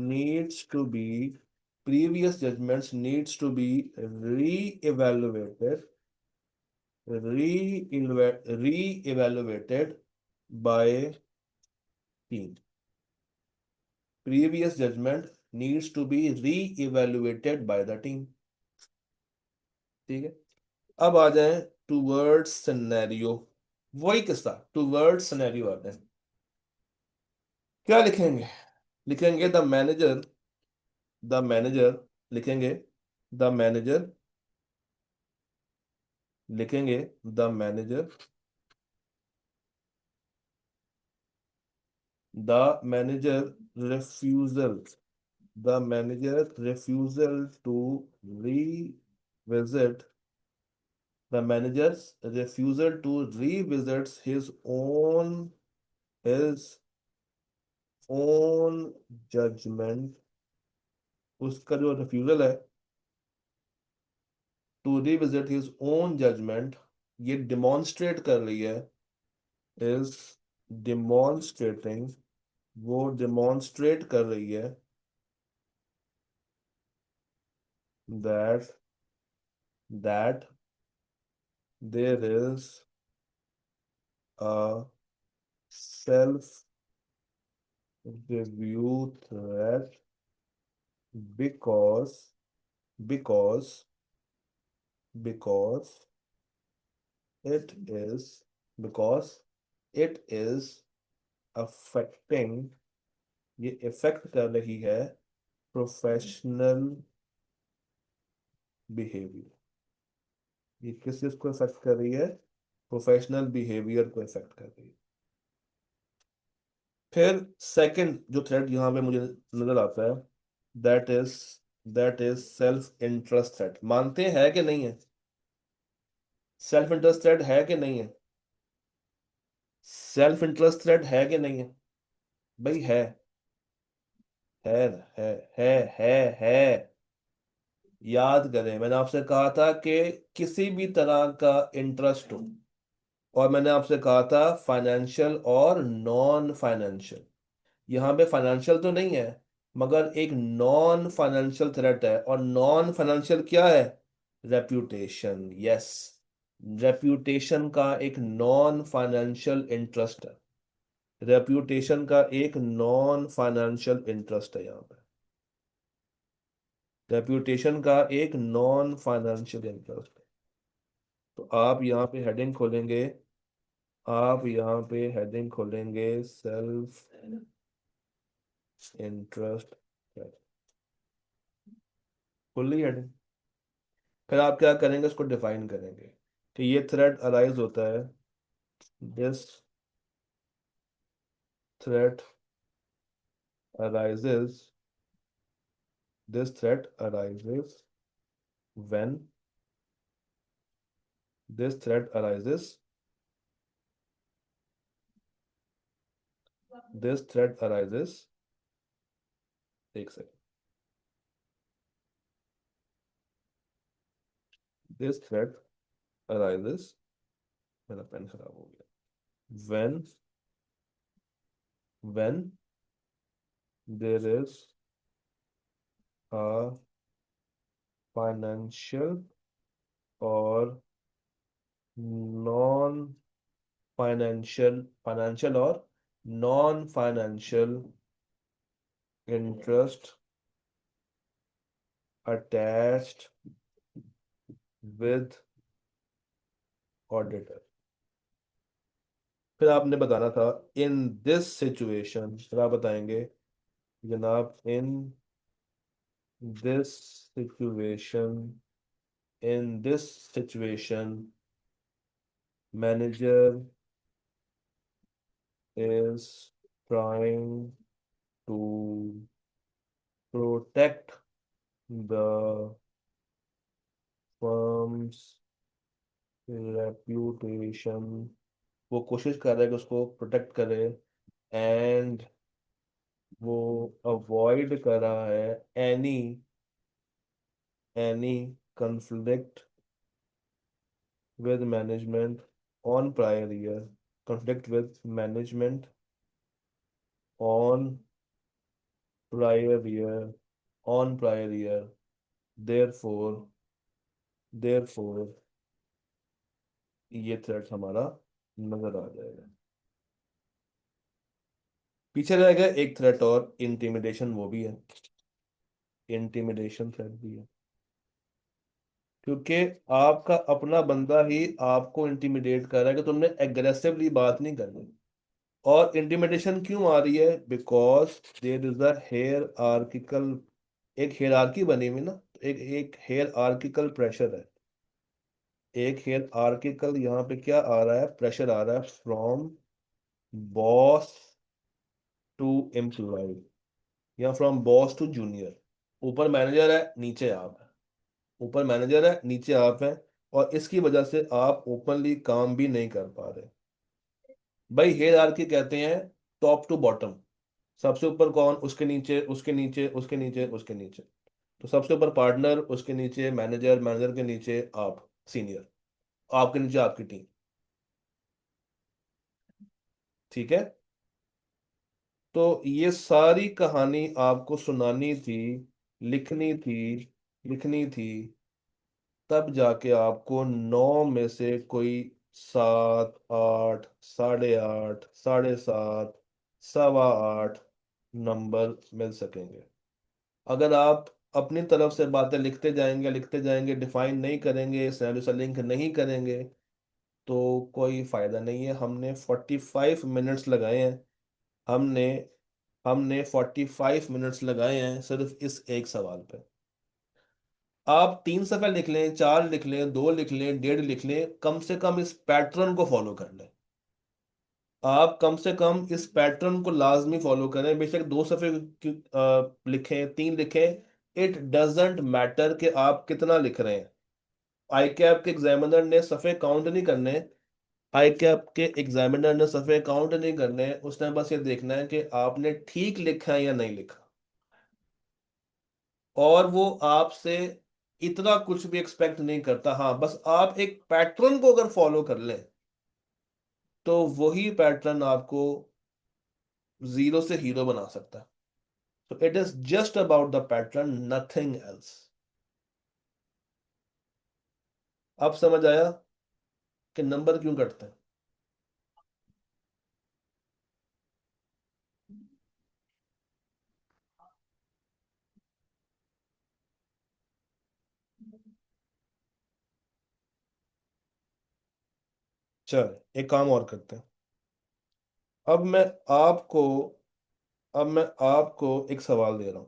needs to be previous judgments needs to be re-evaluated by team. Previous judgment needs to be re-evaluated by the team. ठीक है। अब आ जाए टूवर्ड्स सिनेरियो। वही किस्सा, टूवर्ड्स सिनेरियो आते हैं। क्या लिखेंगे? लिखेंगे द मैनेजर लिखेंगे द मैनेजर लिखेंगे the manager the manager refusal the manager refusal to revisit the manager's refusal to revisit his own judgment। उसका जो रिफ्यूजल है to revisit his own judgment, ये डिमॉन्स्ट्रेट कर रही है, इज डिमॉन्स्ट्रेटिंग, वो डिमॉन्स्ट्रेट कर रही है that that there is a self review threat because because because it is because it is affecting, ये इफेक्ट कर रही है प्रोफेशनल बिहेवियर। ये किस चीज को इफेक्ट कर रही है? प्रोफेशनल बिहेवियर को इफेक्ट कर रही है। फिर सेकंड जो थ्रेड यहाँ पे मुझे नजर आता है, that is that is self interest thread. मानते हैं कि नहीं है? सेल्फ इंटरेस्ट थ्रेड है कि नहीं है? सेल्फ इंटरेस्ट थ्रेड है कि नहीं है? भाई है। है है है है है। याद करें, मैंने आपसे कहा था कि किसी भी तरह का इंटरेस्ट हो, और मैंने आपसे कहा था फाइनेंशियल और नॉन फाइनेंशियल। यहाँ पे फाइनेंशियल तो नहीं है, मगर एक नॉन फाइनेंशियल थ्रेट है। और नॉन फाइनेंशियल क्या है? रेप्यूटेशन। यस, रेप्यूटेशन का एक नॉन फाइनेंशियल इंटरेस्ट है। रेप्यूटेशन का एक नॉन फाइनेंशियल इंटरेस्ट है यहाँ पे। रेप्यूटेशन का एक नॉन फाइनेंशियल इंटरेस्ट है। तो आप यहाँ पे हेडिंग खोलेंगे, आप यहाँ पे हेडिंग खोलेंगे सेल्फ इंटरेस्ट, खुल रही हेडिंग। फिर आप क्या करेंगे? उसको डिफाइन करेंगे कि ये थ्रेड अराइज होता है, this thread arises this threat arises when this thread arises this thread arises एक सेकंड, this thread arises, मेरा पेन खराब हो गया, when there is a financial or non financial or non financial interest attached with auditor। फिर आपने बताना था in this situation, फिर आप बताएंगे जनाब in this situation, in this situation manager is trying to protect the firm's reputation। वो कोशिश कर रहा है कि उसको प्रोटेक्ट करे, एंड वो अवॉइड कर रहा है any conflict with management on prior year, conflict with management on prior year, on prior year, therefore ये थ्रेड हमारा नजर आ जाएगा। पीछे रहेगा एक थ्रेट और, इंटिमिडेशन, वो भी है, इंटिमिडेशन थ्रेट भी है, क्योंकि आपका अपना बंदा ही आपको इंटिमिडेट कर रहा है कि तुमने एग्रेसिवली बात नहीं करनी। और इंटिमिडेशन क्यों आ रही है? Because there is a hierarchical, एक हेयरार्की बनी हुई ना, एक एक हेयर आर्किकल प्रेशर है। एक हेयर आर्किकल यहाँ पे क्या आ रहा है? प्रेशर आ रहा है फ्रॉम बॉस टू एम्प्लॉय, या फ्रॉम बॉस टू जूनियर। ऊपर मैनेजर है, नीचे आप है। ऊपर मैनेजर है, नीचे आप है, और इसकी वजह से आप ओपनली काम भी नहीं कर पा रहे। भाई हायरार्की कहते हैं टॉप टू बॉटम। सबसे ऊपर कौन? उसके नीचे, उसके नीचे, उसके नीचे, उसके नीचे। तो सबसे ऊपर पार्टनर, उसके नीचे मैनेजर, मैनेजर के नीचे आप सीनियर, आपके नीचे आपकी टीम। ठीक है? तो ये सारी कहानी आपको सुनानी थी, लिखनी थी, लिखनी थी, तब जाके आपको 9 में से कोई 7, 8, 8:30, 7:30, 8:15 नंबर मिल सकेंगे। अगर आप अपनी तरफ से बातें लिखते जाएंगे, डिफाइन नहीं करेंगे, सिनेरियो से लिंक नहीं करेंगे, तो कोई फायदा नहीं है। हमने 45 मिनट्स लगाए हैं। हमने हमने 45 मिनट्स लगाए हैं सिर्फ इस एक सवाल पे। आप 3 सफ़े लिख लें, 4 लिख लें, 2 लिख लें, 1.5 लिख लें, कम से कम इस पैटर्न को फॉलो कर लें। आप कम से कम इस पैटर्न को लाजमी फॉलो करें। बेशक 2 सफ़े लिखें, 3 लिखें, इट डजेंट मैटर कि आप कितना लिख रहे हैं। आई कैप के एग्जामिनर ने सफ़े काउंट नहीं करने। आई कैप के एग्जामिनर ने सफ़े काउंट नहीं करने, उसने बस ये देखना है कि आपने ठीक लिखा है या नहीं लिखा। और वो आपसे इतना कुछ भी एक्सपेक्ट नहीं करता। हाँ, बस आप एक पैटर्न को अगर फॉलो कर लें, तो वही पैटर्न आपको जीरो से हीरो बना सकता है। तो it is just about the pattern, nothing else. अब समझ आया कि नंबर क्यों कटते हैं। चल, एक काम और करते हैं। अब मैं आपको अब मैं आपको एक सवाल दे रहा हूं।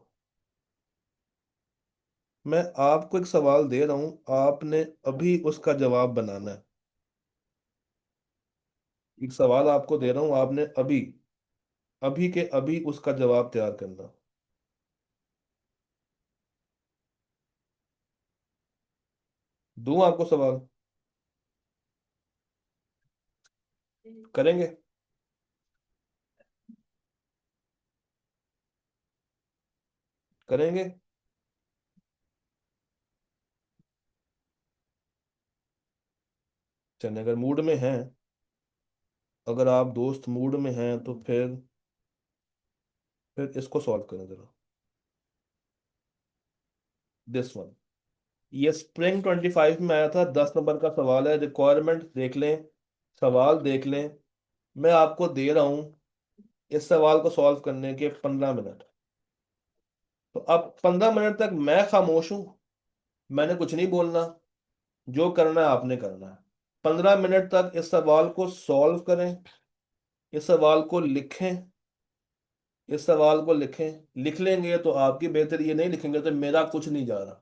मैं आपको एक सवाल दे रहा हूं, आपने अभी उसका जवाब बनाना है। एक सवाल आपको दे रहा हूं, आपने अभी अभी के अभी उसका जवाब तैयार करना। दूं आपको सवाल? करेंगे? करेंगे। चलिए, अगर मूड में हैं, अगर आप दोस्त मूड में हैं, तो फिर इसको सॉल्व करें जरा। दिस वन, ये स्प्रिंग 25 में आया था, 10 नंबर का सवाल है। रिक्वायरमेंट देख लें, सवाल देख लें। मैं आपको दे रहा हूं इस सवाल को सॉल्व करने के 15 मिनट। तो अब 15 मिनट तक मैं खामोश हूं, मैंने कुछ नहीं बोलना। जो करना है आपने करना है। 15 मिनट तक इस सवाल को सॉल्व करें, इस सवाल को लिखें, इस सवाल को लिखें। लिख लेंगे तो आपकी बेहतरी, ये नहीं लिखेंगे तो मेरा कुछ नहीं जा रहा।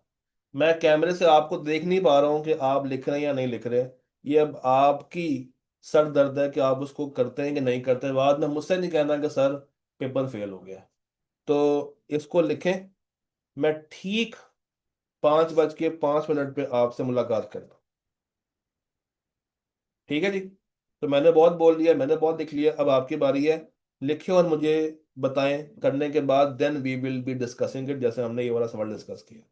मैं कैमरे से आपको देख नहीं पा रहा हूं कि आप लिख रहे हैं या नहीं लिख रहे। ये अब आपकी सर दर्द है कि आप उसको करते हैं कि नहीं करते। बाद में मुझसे नहीं कहना कि सर पेपर फेल हो गया। तो इसको लिखें। मैं ठीक 5:05 पे आपसे मुलाकात करता हूँ। ठीक है जी? तो मैंने बहुत बोल दिया, मैंने बहुत लिख लिया, अब आपकी बारी है। लिखिए और मुझे बताएं। करने के बाद then we will be discussing it, जैसे हमने ये वाला सवाल डिस्कस किया।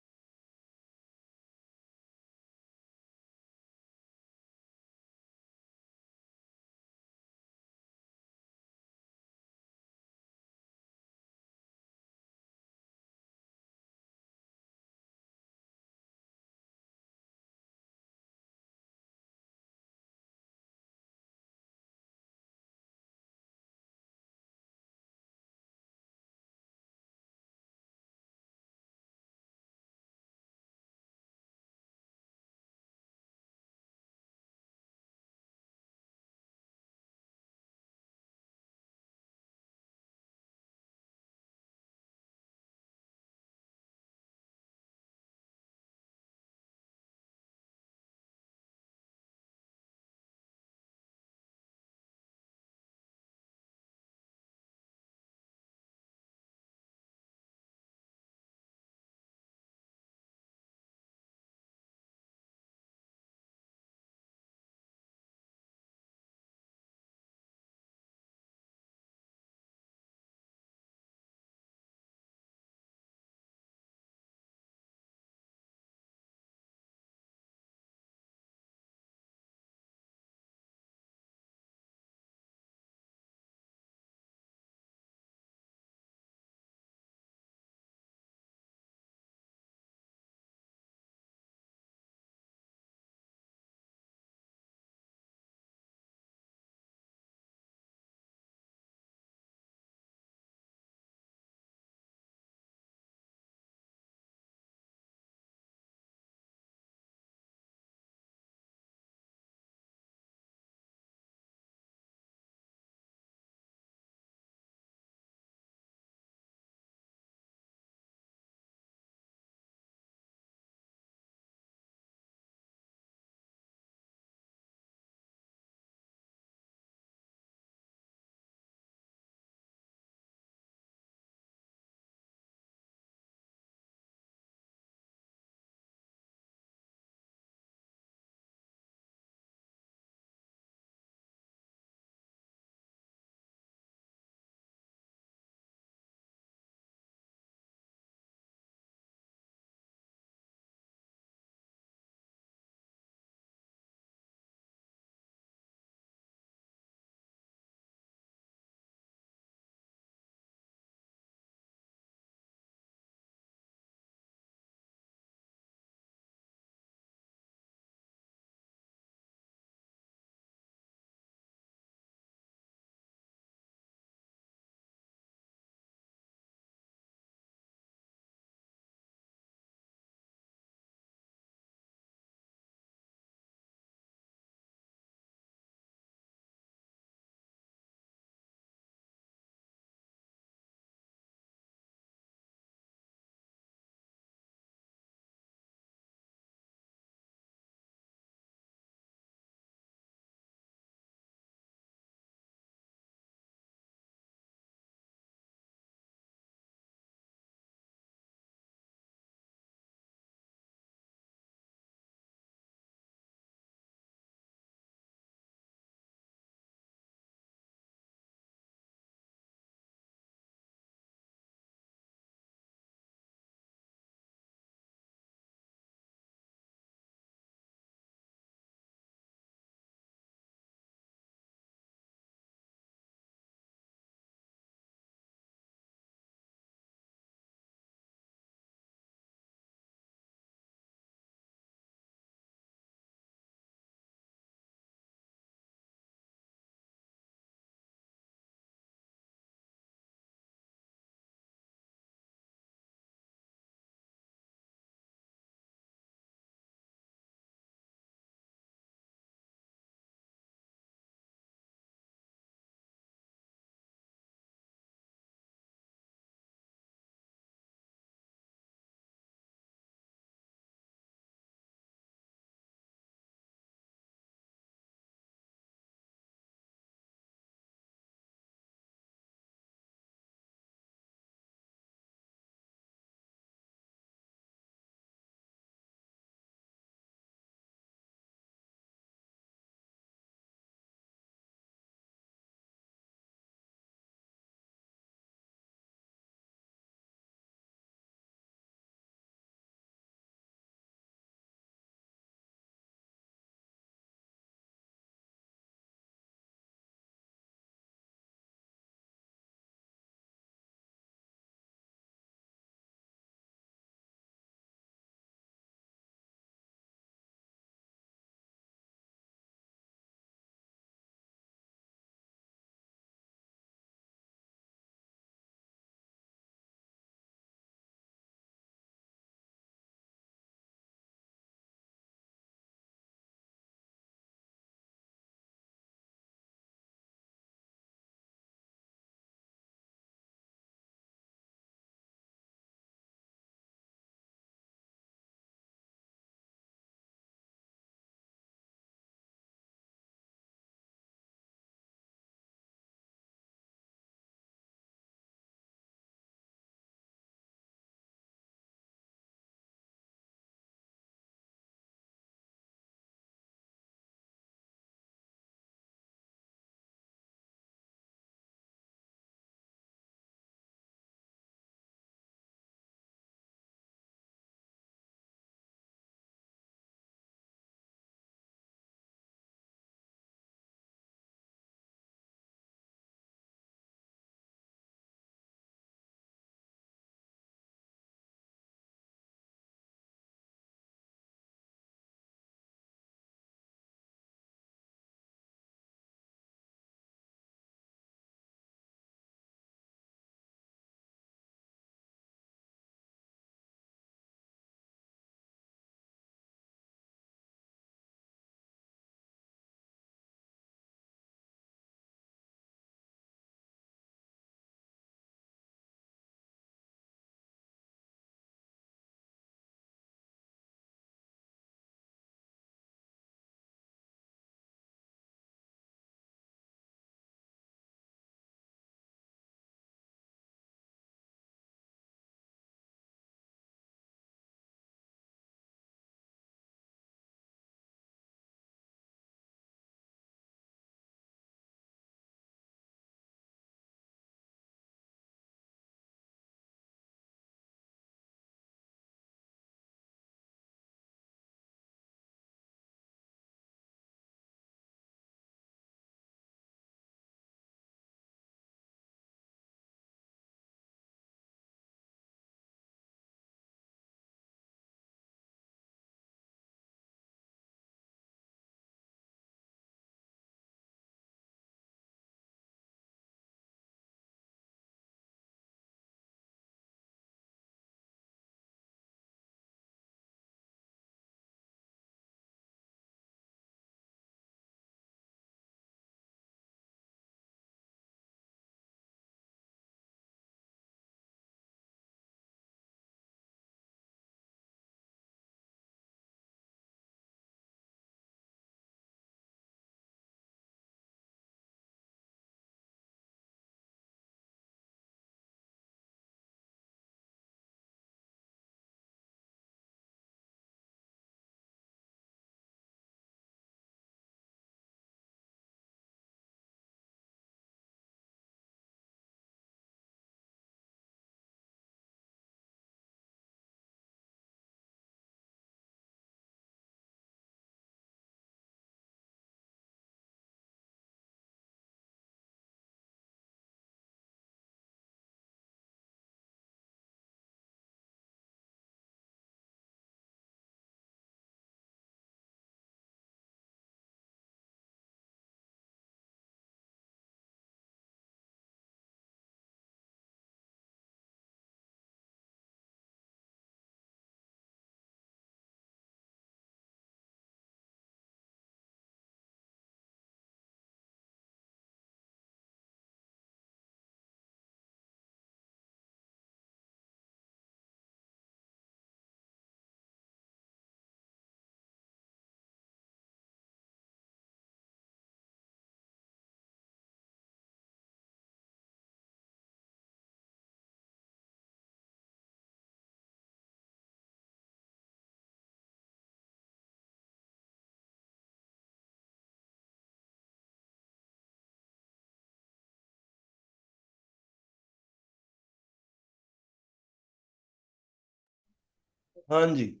हाँ जी,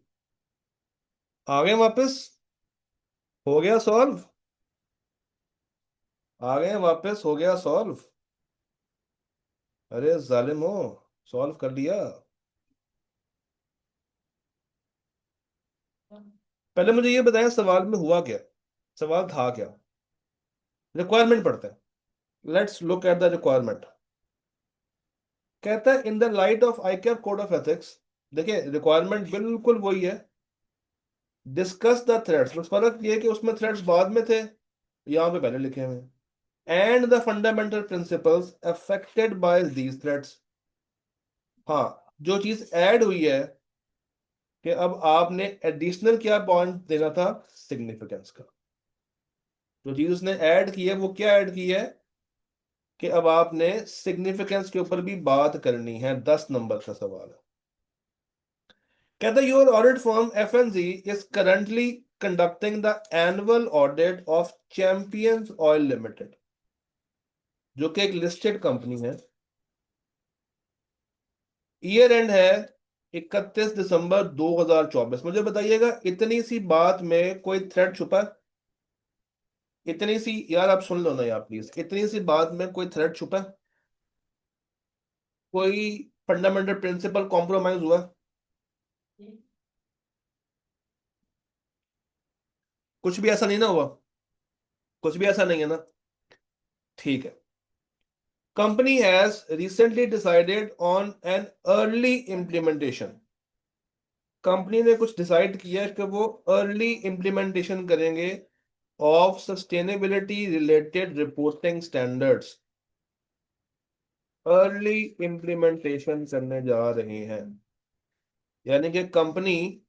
आ गए वापस। हो गया सॉल्व। आ गए वापस, हो गया सॉल्व। अरे जालिम हो, सॉल्व कर लिया। पहले मुझे ये बताएं सवाल में हुआ क्या, सवाल था क्या। रिक्वायरमेंट पढ़ते हैं। Let's look at the requirement. कहता है in the light of ICAP code of ethics. देखिए रिक्वायरमेंट बिल्कुल वही है। डिस्कस द थ्रेड्स, बस फर्क ये है कि उसमें थ्रेड्स बाद में थे, यहाँ पे पहले लिखे हुए हैं। And the fundamental principles affected by these threads. हाँ, जो चीज ऐड हुई है कि अब आपने एडिशनल क्या पॉइंट देना था, सिग्निफिकेंस का। जो चीज उसने ऐड की है वो क्या ऐड की है कि अब आपने सिग्निफिकेंस के ऊपर भी बात करनी है। 10 नंबर का सवाल है। कहता है your audit firm FNG is currently conducting the annual audit of champions oil limited, जो कि एक लिस्टेड कंपनी है। ईयर एंड है 31 दिसंबर 2024। मुझे बताइएगा इतनी सी बात में कोई थ्रेड छुपा है? इतनी सी, यार आप सुन लो ना यार प्लीज, इतनी सी बात में कोई थ्रेड छुपा है? कोई फंडामेंटल प्रिंसिपल कॉम्प्रोमाइज हुआ? कुछ भी ऐसा नहीं ना हुआ? कुछ भी ऐसा नहीं है ना? ठीक है। Company has recently decided on an early implementation. Company ने कुछ डिसाइड किया है कि वो अर्ली इम्प्लीमेंटेशन करेंगे of sustainability related reporting standards. Early implementation करने जा रहे हैं, यानी कि company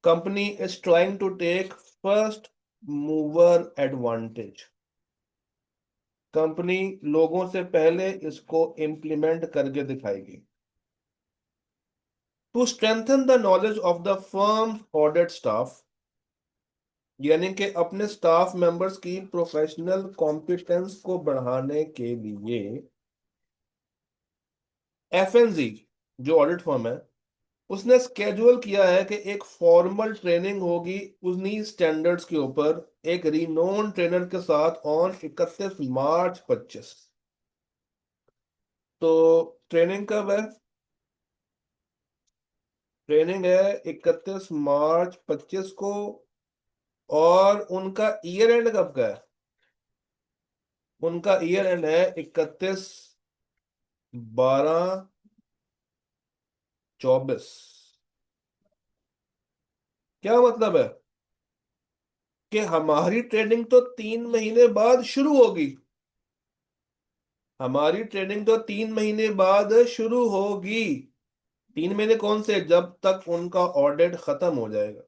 company is trying to take first mover advantage. Company लोगों से पहले इसको इम्प्लीमेंट करके दिखाएगी। To strengthen the knowledge of the firm audit staff, यानी कि अपने स्टाफ मेंबर्स की प्रोफेशनल कॉम्पिटेंस को बढ़ाने के लिए एफएनजी, जो ऑडिट फर्म है, उसने स्केड्यूल किया है कि एक फॉर्मल ट्रेनिंग होगी उन्हीं स्टैंडर्ड्स के ऊपर एक रिनोन ट्रेनर के साथ ऑन 31 मार्च 2025। तो ट्रेनिंग कब है? ट्रेनिंग है 31 मार्च 2025 को। और उनका ईयर एंड कब का है? उनका ईयर एंड है 31/12/24। क्या मतलब है कि हमारी ट्रेनिंग तो 3 महीने बाद शुरू होगी। हमारी ट्रेनिंग तो 3 महीने बाद शुरू होगी। 3 महीने कौन से, जब तक उनका ऑडिट खत्म हो जाएगा।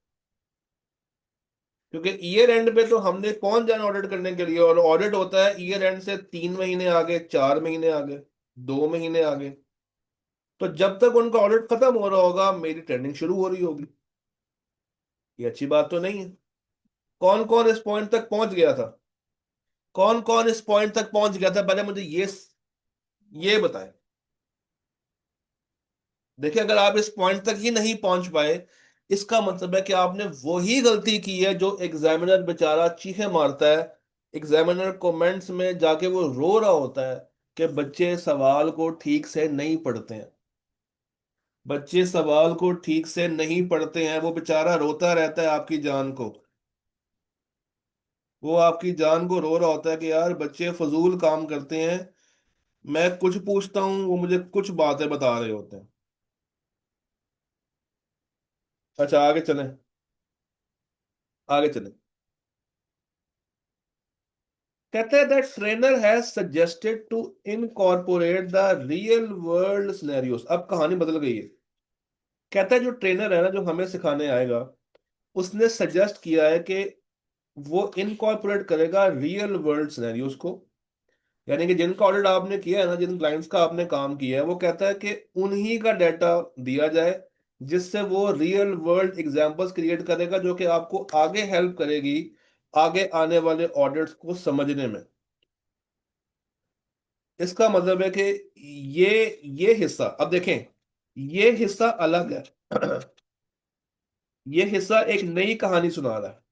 क्योंकि ईयर एंड पे तो हमने कौन जाना ऑडिट करने के लिए, और ऑडिट होता है ईयर एंड से 3 महीने आगे, 4 महीने आगे, 2 महीने आगे। तो जब तक उनका ऑडिट खत्म हो रहा होगा मेरी ट्रेनिंग शुरू हो रही होगी। ये अच्छी बात तो नहीं है। कौन कौन इस पॉइंट तक पहुंच गया था? कौन कौन इस पॉइंट तक पहुंच गया था, पहले मुझे ये बताएं। देखिए अगर आप इस पॉइंट तक ही नहीं पहुंच पाए, इसका मतलब है कि आपने वही गलती की है जो एग्जामिनर बेचारा चीखे मारता है। एग्जामिनर कमेंट्स में जाके वो रो रहा होता है कि बच्चे सवाल को ठीक से नहीं पढ़ते हैं। बच्चे सवाल को ठीक से नहीं पढ़ते हैं, वो बेचारा रोता रहता है आपकी जान को। वो आपकी जान को रो रहा होता है कि यार बच्चे फजूल काम करते हैं। मैं कुछ पूछता हूँ वो मुझे कुछ बातें बता रहे होते हैं। अच्छा आगे चलें। आगे चलें। कहते हैं that trainer has suggested to incorporate the real world scenarios. अब कहानी बदल गई है। कहता है जो ट्रेनर है ना, जो हमें सिखाने आएगा, उसने सजेस्ट किया है कि वो इनकॉर्पोरेट करेगा रियल वर्ल्ड सिनेरियोस को। यानी कि जिनका ऑडिट आपने किया है ना, जिन क्लाइंट्स का आपने काम किया है, वो कहता है कि उन्हीं का डाटा दिया जाए, जिससे वो रियल वर्ल्ड एग्जांपल्स क्रिएट करेगा जो कि आपको आगे हेल्प करेगी आगे आने वाले ऑडिट्स को समझने में। इसका मतलब है कि ये हिस्सा, अब देखें, ये हिस्सा अलग है। ये हिस्सा एक नई कहानी सुना रहा है,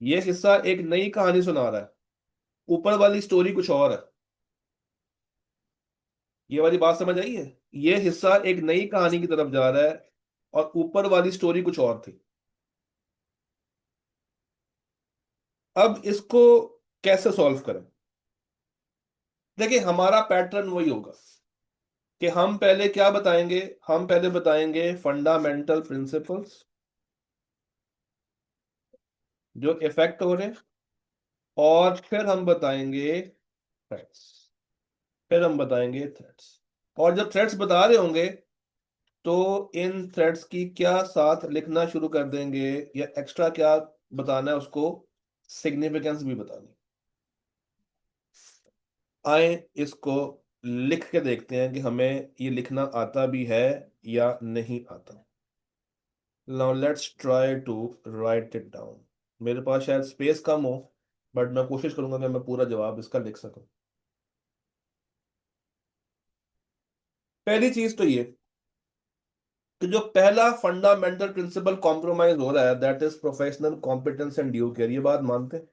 ये हिस्सा एक नई कहानी सुना रहा है, ऊपर वाली स्टोरी कुछ और है। ये वाली बात समझ आई है? ये हिस्सा एक नई कहानी की तरफ जा रहा है और ऊपर वाली स्टोरी कुछ और थी। अब इसको कैसे सॉल्व करें? देखिए, हमारा पैटर्न वही होगा कि हम पहले क्या बताएंगे, हम पहले बताएंगे फंडामेंटल प्रिंसिपल्स जो इफेक्ट हो रहे हैं, और फिर हम बताएंगे थ्रेट्स, फिर हम बताएंगे थ्रेट्स। और जब थ्रेट्स बता रहे होंगे तो इन थ्रेड्स की क्या साथ लिखना शुरू कर देंगे, या एक्स्ट्रा क्या बताना है उसको सिग्निफिकेंस भी बतानी। आए इसको लिख के देखते हैं कि हमें ये लिखना आता भी है या नहीं आता। Now let's try to write it down. मेरे पास शायद स्पेस कम हो, बट मैं कोशिश करूंगा कि मैं पूरा जवाब इसका लिख सकूं। पहली चीज तो ये कि जो पहला फंडामेंटल प्रिंसिपल कॉम्प्रोमाइज हो रहा है, that is professional competence and due care. ये बात मानते हैं?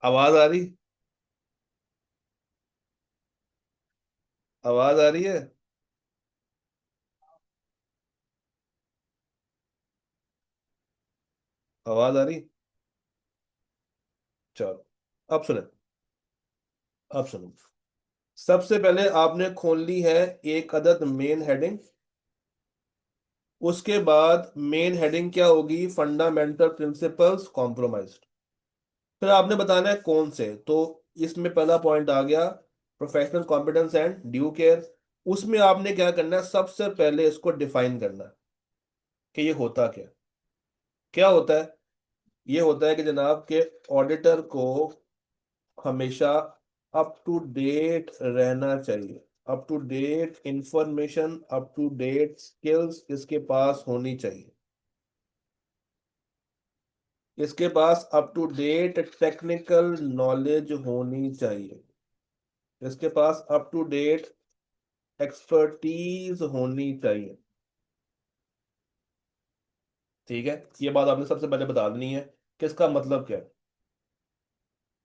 आवाज आ रही? आवाज आ रही है? आवाज आ रही? चलो, अब सुने, अब सुनो। सबसे पहले आपने खोल ली है एक अदद मेन हेडिंग। उसके बाद मेन हेडिंग क्या होगी? Fundamental principles compromised. फिर आपने बताना है कौन से। तो इसमें पहला पॉइंट आ गया professional competence and due care. उसमें आपने क्या करना है? सबसे पहले इसको डिफाइन करना है कि ये होता क्या, क्या होता है। ये होता है कि जनाब के ऑडिटर को हमेशा अप टू डेट रहना चाहिए। Up to date information, up to date skills इसके पास होनी चाहिए। इसके पास up to date technical knowledge होनी चाहिए। इसके पास अप टू डेट एक्सपर्टीज होनी चाहिए। ठीक है, ये बात आपने सबसे पहले बता देनी है कि इसका मतलब क्या है।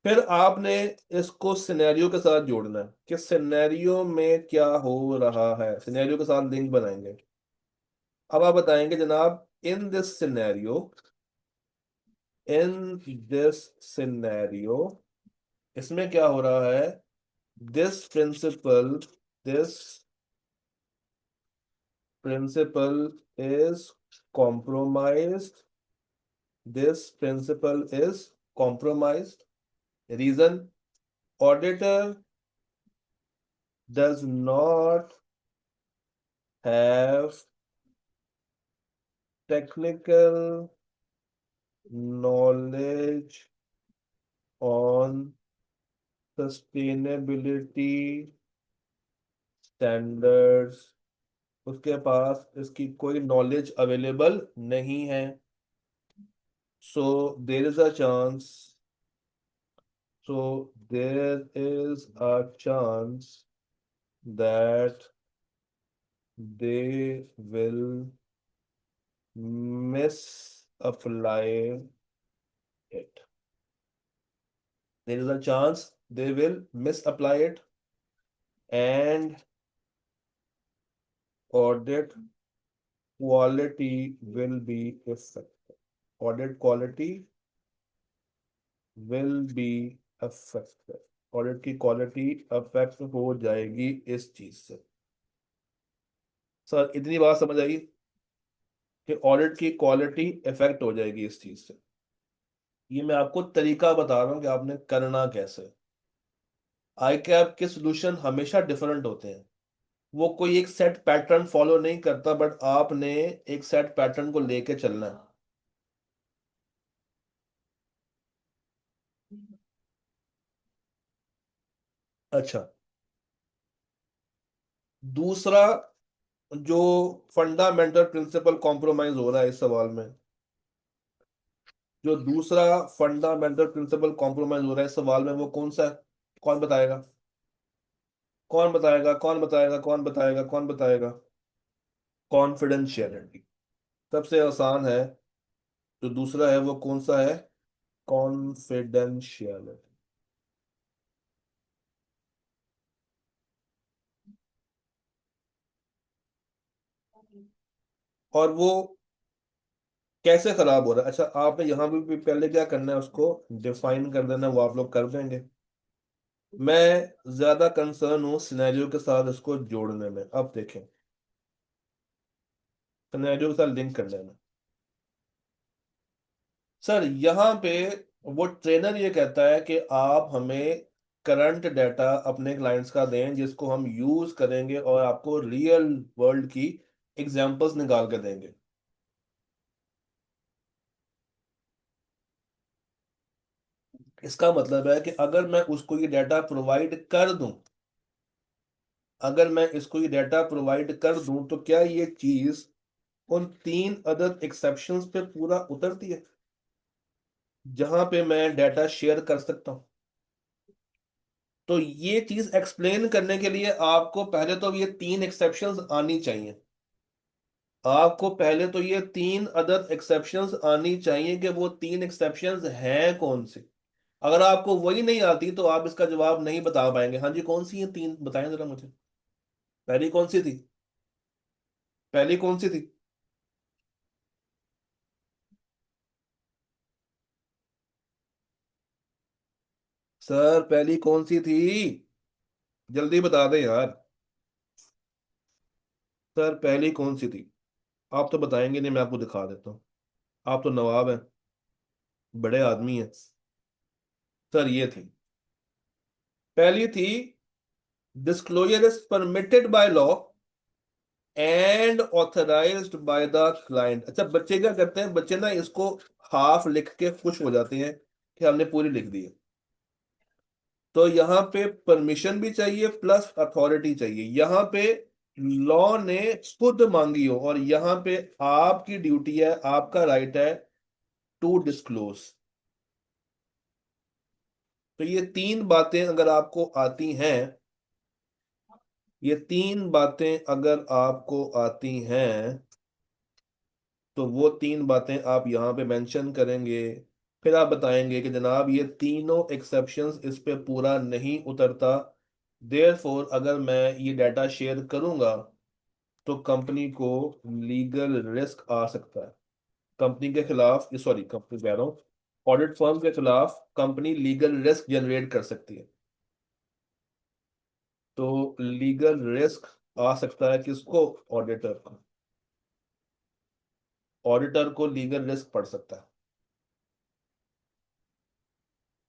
फिर आपने इसको सिनेरियो के साथ जोड़ना है कि सिनेरियो में क्या हो रहा है। सिनेरियो के साथ लिंक बनाएंगे। अब आप बताएंगे जनाब, in this scenario, in this scenario, इसमें क्या हो रहा है? This principle, this principle is compromised, this principle is compromised. Reason: auditor does not have technical knowledge on sustainability standards, उसके पास इसकी कोई नॉलेज अवेलेबल नहीं है। So there is a chance, so there is a chance that they will misapply it. There is a chance they will misapply it, and audit quality will be affected. Audit quality will be affected. Audit की quality affect हो जाएगी इस चीज से। Sir इतनी बात समझ आई कि ऑडिट की क्वालिटी इफेक्ट हो जाएगी इस चीज से। ये मैं आपको तरीका बता रहा हूं कि आपने करना कैसे। आई कैप के सोल्यूशन हमेशा डिफरेंट होते हैं, वो कोई एक सेट पैटर्न फॉलो नहीं करता, बट आपने एक सेट पैटर्न को लेके चलना है। अच्छा, दूसरा जो फंडामेंटल प्रिंसिपल कॉम्प्रोमाइज हो रहा है इस सवाल में, जो दूसरा फंडामेंटल प्रिंसिपल कॉम्प्रोमाइज हो रहा है इस सवाल में, वो कौन सा है? कौन बताएगा? कौन बताएगा? कौन बताएगा? कौन बताएगा? कौन बताएगा? कॉन्फिडेंशियलिटी। सबसे आसान है। जो दूसरा है वो कौन सा है? कॉन्फिडेंशियलिटी। और वो कैसे खराब हो रहा है? अच्छा, आपने यहाँ भी पहले क्या करना है, उसको डिफाइन कर देना, वो आप लोग कर देंगे। मैं ज्यादा कंसर्न हूँ सिनेरियो के साथ इसको जोड़ने में। अब देखें, सिनेरियो के साथ लिंक करने में। सर यहाँ पे वो ट्रेनर ये कहता है कि आप हमें करंट डाटा अपने क्लाइंट्स का दें जिसको हम यूज करेंगे और आपको रियल वर्ल्ड की एग्जांपल्स निकाल के देंगे। इसका मतलब है कि अगर मैं उसको ये डाटा प्रोवाइड कर दूं, अगर मैं इसको ये डाटा प्रोवाइड कर दूं, तो क्या ये चीज उन तीन अदर एक्सेप्शंस पे पूरा उतरती है जहां पे मैं डाटा शेयर कर सकता हूं? तो ये चीज एक्सप्लेन करने के लिए आपको पहले तो ये तीन एक्सेप्शंस आनी चाहिए। आपको पहले तो ये तीन अदर एक्सेप्शंस आनी चाहिए कि वो तीन एक्सेप्शंस हैं कौन सी। अगर आपको वही नहीं आती तो आप इसका जवाब नहीं बता पाएंगे। हाँ जी, कौन सी ये तीन बताएं जरा मुझे। पहली कौन सी थी? पहली कौन सी थी? सर पहली कौन सी थी? जल्दी बता दे यार। सर पहली कौन सी थी? आप तो बताएंगे नहीं, मैं आपको दिखा देता हूँ। आप तो नवाब हैं, बड़े आदमी हैं। सर ये थी, पहली थी, disclosure is permitted by law and authorised by the client. अच्छा, बच्चे क्या करते हैं? बच्चे ना इसको हाफ लिख के खुश हो जाते हैं कि हमने पूरी लिख दी है। तो यहाँ पे परमिशन भी चाहिए प्लस अथॉरिटी चाहिए। यहाँ पे लॉ ने खुद मांगी हो, और यहाँ पे आपकी ड्यूटी है, आपका राइट है टू डिस्क्लोज। तो ये तीन बातें अगर आपको आती हैं, ये तीन बातें अगर आपको आती हैं, तो वो तीन बातें आप यहाँ पे मेंशन करेंगे। फिर आप बताएंगे कि जनाब ये तीनों एक्सेप्शंस इस पे पूरा नहीं उतरता, देयरफॉर अगर मैं ये डाटा शेयर करूंगा तो कंपनी को लीगल रिस्क आ सकता है। कंपनी के खिलाफ, सॉरी कंपनी कह रहा हूँ, ऑडिट फर्म के खिलाफ कंपनी लीगल रिस्क जनरेट कर सकती है। तो लीगल रिस्क आ सकता है किसको? ऑडिटर को। ऑडिटर को लीगल रिस्क पड़ सकता है।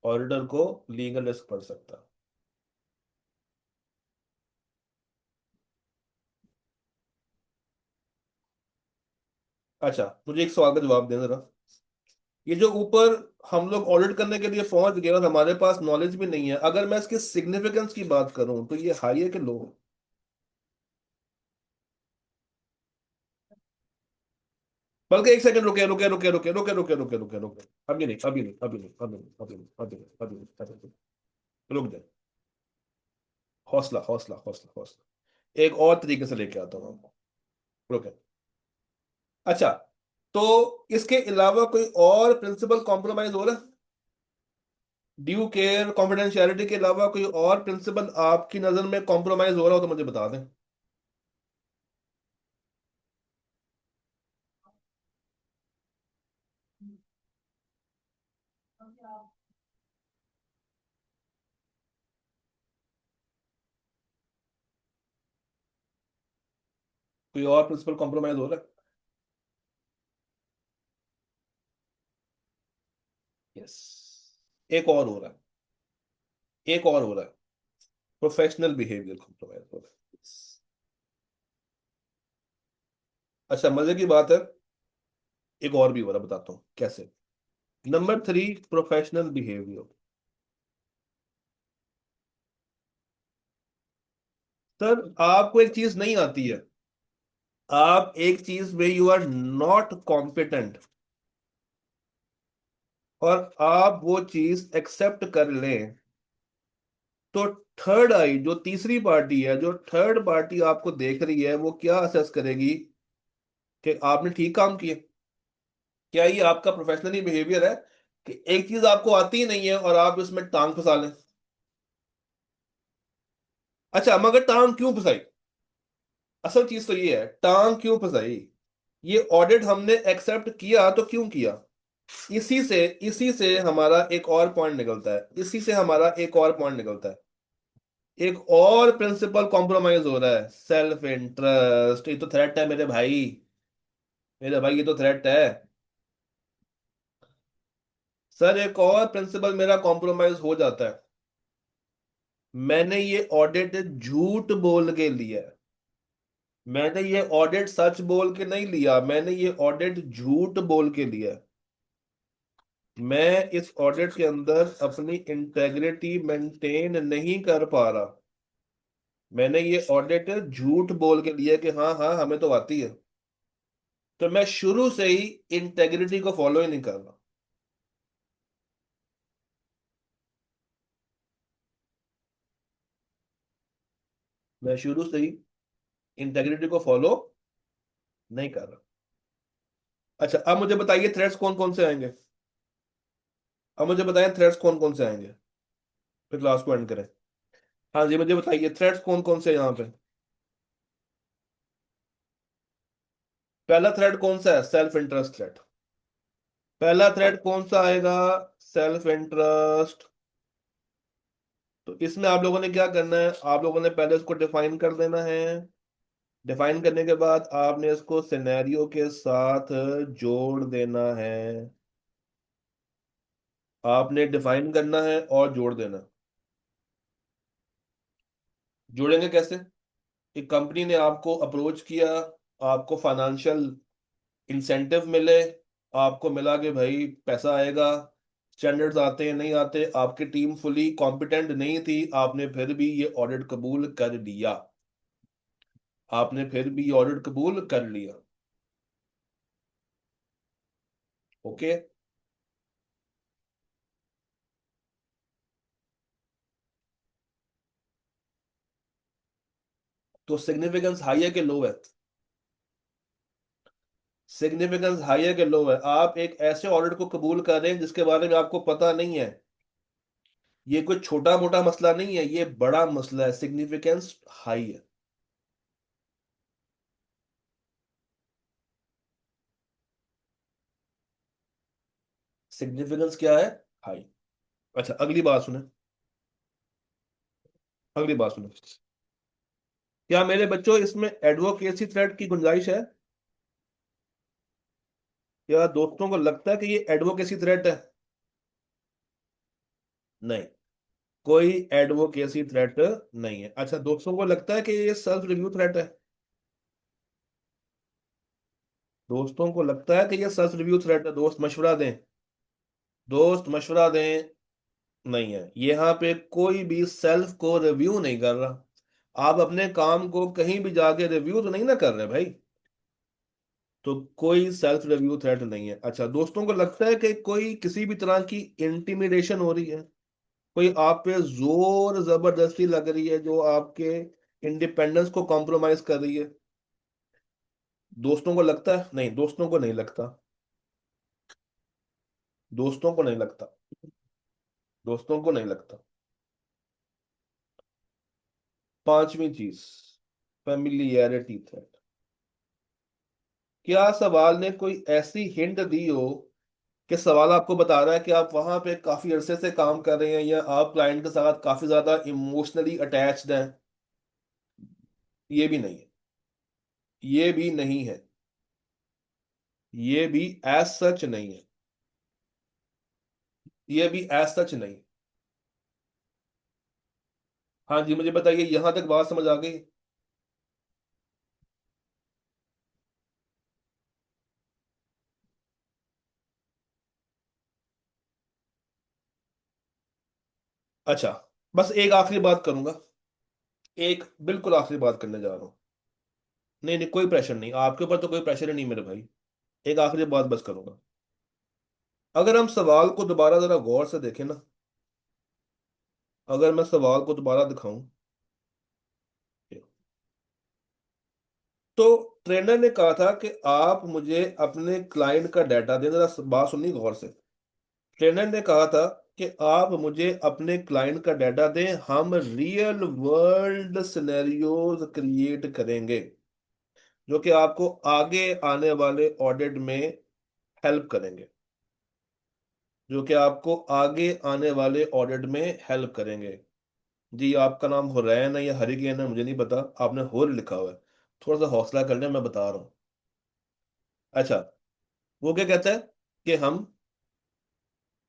ऑडिटर को लीगल रिस्क पड़ सकता है। अच्छा, मुझे एक सवाल का जवाब दें जरा। ये जो ऊपर हम लोग ऑडिट करने के लिए पहुंच गए और हमारे पास नॉलेज भी नहीं है। अगर मैं इसकी सिग्निफिकेंस की बात करूं तो ये हाई है कि लो? बल्कि एक सेकंड, रुके रुके रुके रुके रुके रुके रुके रुके रुके, अभी नहीं अभी नहीं अभी नहीं अभी नहीं अभी नहीं अभी नहीं अभी नहीं अभी नहीं, रुक जाए। हौसला हौसला हौसला हौसला, एक और तरीके से लेके आता हूँ आपको। रुके। अच्छा, तो इसके अलावा कोई और प्रिंसिपल कॉम्प्रोमाइज हो रहा है? ड्यू केयर कॉन्फिडेंशियलिटी के अलावा कोई और प्रिंसिपल आपकी नजर में कॉम्प्रोमाइज हो रहा हो तो मुझे बता दें। कोई और प्रिंसिपल कॉम्प्रोमाइज हो रहा है? यस। एक और हो रहा है, एक और हो रहा है। प्रोफेशनल बिहेवियर कॉम्प्रोमाइज हो रहा है। Yes. अच्छा, मजे की बात है, एक और भी हो रहा है, बताता हूँ कैसे। Number 3, professional behaviour. सर, आपको एक चीज नहीं आती है, आप एक चीज में यू आर नॉट कॉम्पिटेंट, और आप वो चीज एक्सेप्ट कर लें, तो थर्ड आई, जो तीसरी पार्टी है, जो थर्ड पार्टी आपको देख रही है, वो क्या असेस करेगी कि आपने ठीक काम किया? क्या ये आपका प्रोफेशनली बिहेवियर है कि एक चीज आपको आती ही नहीं है और आप उसमें टांग फंसा लें? अच्छा, मगर टांग क्यों फंसाई? असल चीज तो ये है, टांग क्यों फंसाई? ये ऑडिट हमने एक्सेप्ट किया तो क्यों किया? इसी से हमारा एक और पॉइंट निकलता है, इसी से हमारा एक और पॉइंट निकलता है। एक और प्रिंसिपल कॉम्प्रोमाइज हो रहा है, सेल्फ इंटरेस्ट। ये तो थ्रेट है मेरे भाई, मेरे भाई, ये तो थ्रेट है। सर, एक और प्रिंसिपल मेरा कॉम्प्रोमाइज हो जाता है। मैंने ये ऑडिट झूठ बोल के लिया है। मैंने ये ऑडिट सच बोल के नहीं लिया, मैंने ये ऑडिट झूठ बोल के लिया है। मैं इस ऑडिट के अंदर अपनी इंटेग्रिटी मेंटेन नहीं कर पा रहा। मैंने ये ऑडिट झूठ बोल के लिया कि हाँ हाँ हमें तो आती है, तो मैं शुरू से ही इंटेग्रिटी को फॉलो ही नहीं कर रहा। मैं शुरू से ही इंटेग्रिटी को फॉलो नहीं कर रहा। अच्छा, अब मुझे बताइए थ्रेड्स कौन कौन से आएंगे? अब मुझे बताइए थ्रेड्स कौन कौन से आएंगे, फिर क्लास को एंड करें। हाँ जी, मुझे बताइए थ्रेड्स कौन कौन से हैं यहाँ पे। पहला थ्रेड कौन सा है? Self interest thread. पहला थ्रेड कौन सा आएगा? Self interest. तो इसमें आप लोगों ने क्या करना है, आप लोगों ने पहले इसको डिफाइन कर देना है। डिफाइन करने के बाद आपने इसको सिनेरियो के साथ जोड़ देना है। आपने डिफाइन करना है और जोड़ देना। जोड़ेंगे कैसे? एक कंपनी ने आपको अप्रोच किया, आपको फाइनेंशियल इंसेंटिव मिले, आपको मिला कि भाई पैसा आएगा, स्टैंडर्ड्स आते हैं नहीं आते, आपकी टीम फुली कॉम्पिटेंट नहीं थी, आपने फिर भी ये ऑडिट कबूल कर लिया। आपने फिर भी ये ऑडिट कबूल कर लिया। ओके। तो सिग्निफिकेंस हाई है कि लो है? सिग्निफिकेंस हाई है कि लो है? आप एक ऐसे ऑडिट को कबूल कर रहे हैं जिसके बारे में आपको पता नहीं है। ये कोई छोटा मोटा मसला नहीं है, ये बड़ा मसला है, सिग्निफिकेंस हाई है। सिग्निफिकेंस क्या है? हाई। अच्छा, अगली बात सुने, अगली बात सुने। क्या मेरे बच्चों इसमें एडवोकेसी थ्रेड की गुंजाइश है? क्या दोस्तों को लगता है कि ये एडवोकेसी थ्रेट है? नहीं, कोई एडवोकेसी थ्रेट नहीं है। अच्छा, दोस्तों को लगता है कि ये सेल्फ रिव्यू थ्रेट है? दोस्तों को लगता है कि ये सेल्फ रिव्यू थ्रेट है? दोस्त मशवरा दें। दोस्त मशवरा दें, नहीं है यहाँ पे कोई भी सेल्फ को रिव्यू नहीं कर रहा। आप अपने काम को कहीं भी जाके रिव्यू तो नहीं ना कर रहे भाई। तो कोई सेल्फ रिव्यू थ्रेट नहीं है। अच्छा, दोस्तों को लगता है कि कोई किसी भी तरह की इंटिमिडेशन हो रही है, कोई आप पे जोर जबरदस्ती लग रही है जो आपके इंडिपेंडेंस को कॉम्प्रोमाइज कर रही है? दोस्तों को लगता है? नहीं, दोस्तों को नहीं लगता। दोस्तों को नहीं लगता। दोस्तों को नहीं लगता। पांचवी चीज, फेमिलियरिटी थ्रेट। क्या सवाल ने कोई ऐसी हिंट दी हो कि सवाल आपको बता रहा है कि आप वहां पे काफी अरसे से काम कर रहे हैं या आप क्लाइंट के साथ काफी ज्यादा इमोशनली अटैच्ड हैं? ये भी नहीं है। ये भी नहीं है। ये भी एज सच नहीं है। ये भी एज सच नहीं। हाँ जी, मुझे बताइए, यहां तक बात समझ आ गई? अच्छा, बस एक आखिरी बात करूंगा। एक बिल्कुल आखिरी बात करने जा रहा हूँ। नहीं नहीं, कोई प्रेशर नहीं आपके ऊपर, तो कोई प्रेशर ही नहीं मेरे भाई। एक आखिरी बात बस करूंगा। अगर हम सवाल को दोबारा जरा गौर से देखें ना, अगर मैं सवाल को दोबारा दिखाऊं, तो ट्रेनर ने कहा था कि आप मुझे अपने क्लाइंट का डाटा दें। जरा बात सुनिए गौर से। ट्रेनर ने कहा था कि आप मुझे अपने क्लाइंट का डाटा दें, हम रियल वर्ल्ड सिनेरियोज क्रिएट करेंगे जो कि आपको आगे आने वाले ऑडिट में हेल्प करेंगे। जो कि आपको आगे आने वाले ऑडिट में हेल्प करेंगे। जी, आपका नाम हुरैन है या हरिकेन है मुझे नहीं पता, आपने होर लिखा हुआ है। थोड़ा सा हौसला कर लें, मैं बता रहा हूँ। अच्छा, वो क्या कहता है कि हम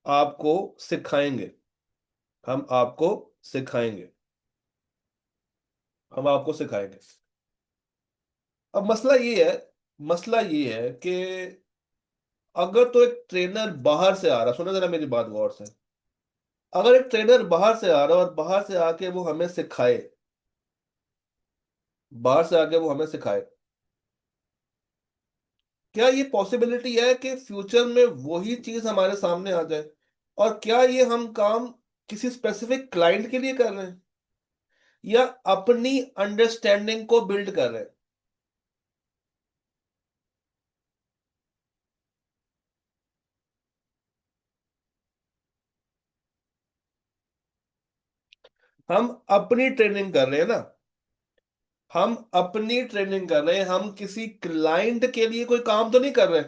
आपको सिखाएंगे। हम आपको सिखाएंगे। हम आपको सिखाएंगे। अब मसला ये है कि अगर तो एक ट्रेनर बाहर से आ रहा, सुनो जरा मेरी बात गौर से। अगर एक ट्रेनर बाहर से आ रहा है और बाहर से आके वो हमें सिखाए, बाहर से आके वो हमें सिखाए, क्या ये पॉसिबिलिटी है कि फ्यूचर में वही चीज हमारे सामने आ जाए? और क्या ये हम काम किसी स्पेसिफिक क्लाइंट के लिए कर रहे हैं या अपनी अंडरस्टैंडिंग को बिल्ड कर रहे हैं? हम अपनी ट्रेनिंग कर रहे हैं ना। हम अपनी ट्रेनिंग कर रहे हैं, हम किसी क्लाइंट के लिए कोई काम तो नहीं कर रहे।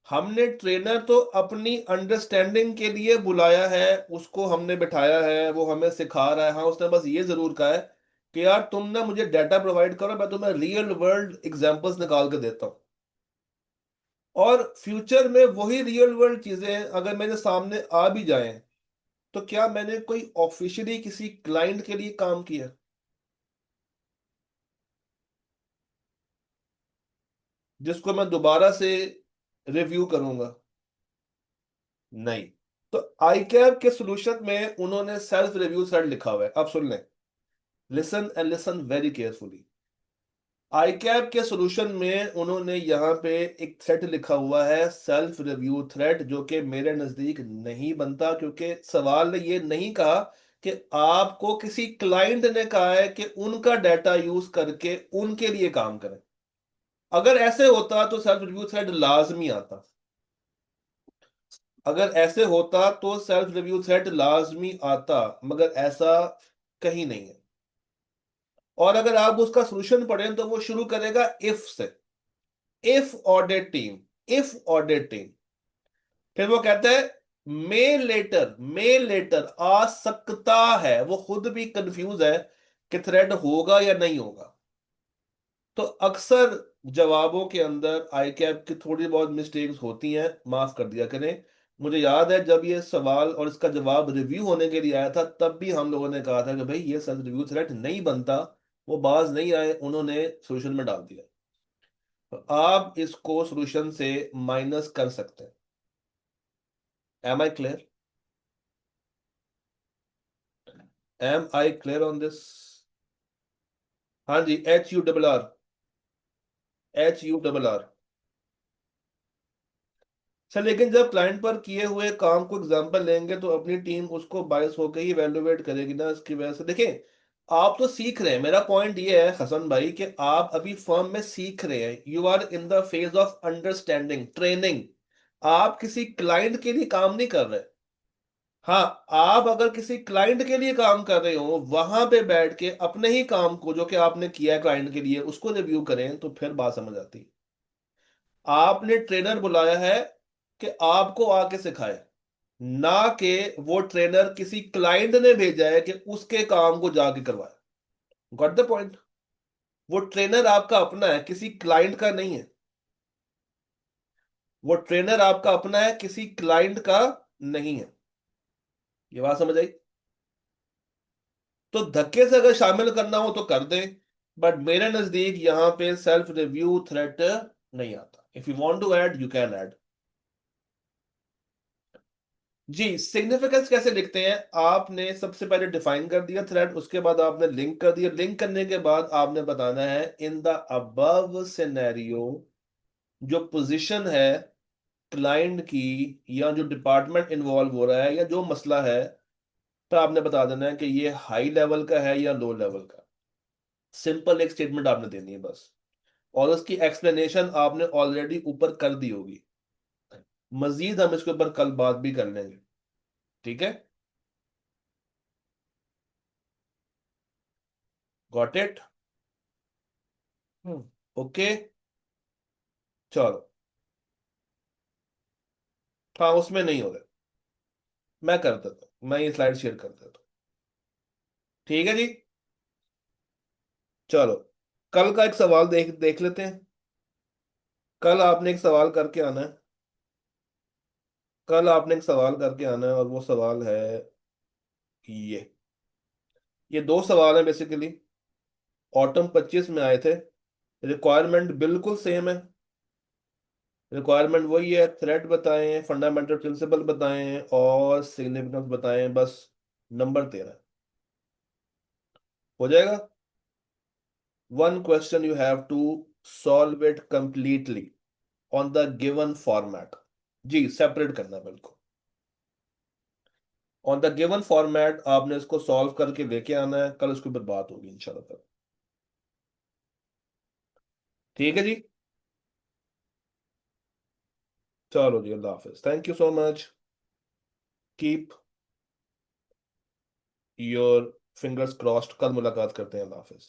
हमने ट्रेनर तो अपनी अंडरस्टैंडिंग के लिए बुलाया है, उसको हमने बिठाया है, वो हमें सिखा रहा है। हाँ, उसने बस ये जरूर कहा है कि यार तुम ना मुझे डाटा प्रोवाइड करो, मैं तुम्हें रियल वर्ल्ड एग्जांपल्स निकाल के देता हूँ। और फ्यूचर में वही रियल वर्ल्ड चीजें अगर मेरे सामने आ भी जाएं, तो क्या मैंने कोई ऑफिशियली किसी क्लाइंट के लिए काम किया जिसको मैं दोबारा से रिव्यू करूंगा? नहीं। तो आई कैप के सोल्यूशन में उन्होंने सेल्फ रिव्यू सेट लिखा हुआ है, अब सुन लें। Listen and listen very carefully. I cap के सोल्यूशन में उन्होंने यहाँ पे एक थ्रेड लिखा हुआ है, सेल्फ रिव्यू थ्रेड, जो कि मेरे नजदीक नहीं बनता, क्योंकि सवाल ने ये नहीं कहा कि आपको किसी क्लाइंट ने कहा है कि उनका डाटा यूज करके उनके लिए काम करें। अगर ऐसे होता तो सेल्फ रिव्यू थ्रेड लाजमी आता। अगर ऐसे होता तो सेल्फ रिव्यू थ्रेड लाजमी आता, मगर ऐसा कहीं नहीं है। और अगर आप उसका सॉल्यूशन पढ़ें तो वो शुरू करेगा इफ से। If audit team, if audit team, फिर वो कहता है मे लेटर आ सकता है। वो खुद भी कंफ्यूज है कि थ्रेड होगा या नहीं होगा। तो अक्सर जवाबों के अंदर आई कैप की थोड़ी बहुत मिस्टेक्स होती हैं, माफ कर दिया करें। मुझे याद है जब ये सवाल और इसका जवाब रिव्यू होने के लिए आया था, तब भी हम लोगों ने कहा था कि भाई ये सेल्फ रिव्यू थ्रेड नहीं बनता। वो बाज नहीं आए, उन्होंने सॉल्यूशन में डाल दिया। तो आप इसको सॉल्यूशन से माइनस कर सकते हैं। Am I clear? Am I clear on this? हाँ जी, HURR, HURR। सर लेकिन जब क्लाइंट पर किए हुए काम को एग्जांपल लेंगे तो अपनी टीम उसको बायस होकर ही इवेलुएट करेगी ना, इसकी वजह से देखें। आप तो सीख रहे हैं, मेरा पॉइंट ये है हसन भाई कि आप अभी फर्म में सीख रहे हैं, you are in the phase of understanding training. आप किसी क्लाइंट के लिए काम नहीं कर रहे। हाँ, आप अगर किसी क्लाइंट के लिए काम कर रहे हो, वहां पे बैठ के अपने ही काम को जो कि आपने किया है क्लाइंट के लिए उसको रिव्यू करें तो फिर बात समझ आती है। आपने ट्रेनर बुलाया है कि आपको आके सिखाए, ना कि वो ट्रेनर किसी क्लाइंट ने भेजा है कि उसके काम को जाके करवाए। Got the point? वो ट्रेनर आपका अपना है, किसी क्लाइंट का नहीं है। वो ट्रेनर आपका अपना है, किसी क्लाइंट का नहीं है। ये बात समझ आई? तो धक्के से अगर शामिल करना हो तो कर दें, बट मेरे नजदीक यहां पे सेल्फ रिव्यू थ्रेट नहीं आता। If you want to add you can add. जी, सिग्निफिकेंस कैसे लिखते हैं? आपने सबसे पहले डिफाइन कर दिया थ्रेड, उसके बाद आपने लिंक कर दिया, लिंक करने के बाद आपने बताना है इन द अबव सिनेरियो जो पोजीशन है क्लाइंट की या जो डिपार्टमेंट इन्वॉल्व हो रहा है या जो मसला है, तो आपने बता देना है कि ये हाई लेवल का है या लो लेवल का। सिंपल एक स्टेटमेंट आपने देनी है बस, और उसकी एक्सप्लेनेशन आपने ऑलरेडी ऊपर कर दी होगी। मजीद हम इसके ऊपर कल बात भी कर लेंगे, ठीक है? Got it? ओके, चलो। हाँ, उसमें नहीं हो रहा, मैं कर देता हूँ, मैं ये स्लाइड शेयर कर देता हूँ। ठीक है जी, चलो। कल का एक सवाल देख देख लेते हैं। कल आपने एक सवाल करके आना है। कल आपने एक सवाल करके आना है और वो सवाल है ये ये दो सवाल है बेसिकली। ऑटम 25 में आए थे। रिक्वायरमेंट बिल्कुल सेम है। रिक्वायरमेंट वही है, थ्रेट बताएं, फंडामेंटल प्रिंसिपल बताएं और सिग्निफिकेंस बताएं, बस। नंबर 13 हो जाएगा। One question you have to solve it completely on the given format. जी, सेपरेट करना बिल्कुल। ऑन द गिवन फॉर्मेट आपने इसको सॉल्व करके लेके आना है, कल इसके ऊपर बात होगी इंशाल्लाह। ठीक है जी, चलो जी, अल्लाह हाफिज, thank you so much. Keep your fingers crossed, कल मुलाकात करते हैं, अल्लाह हाफिज।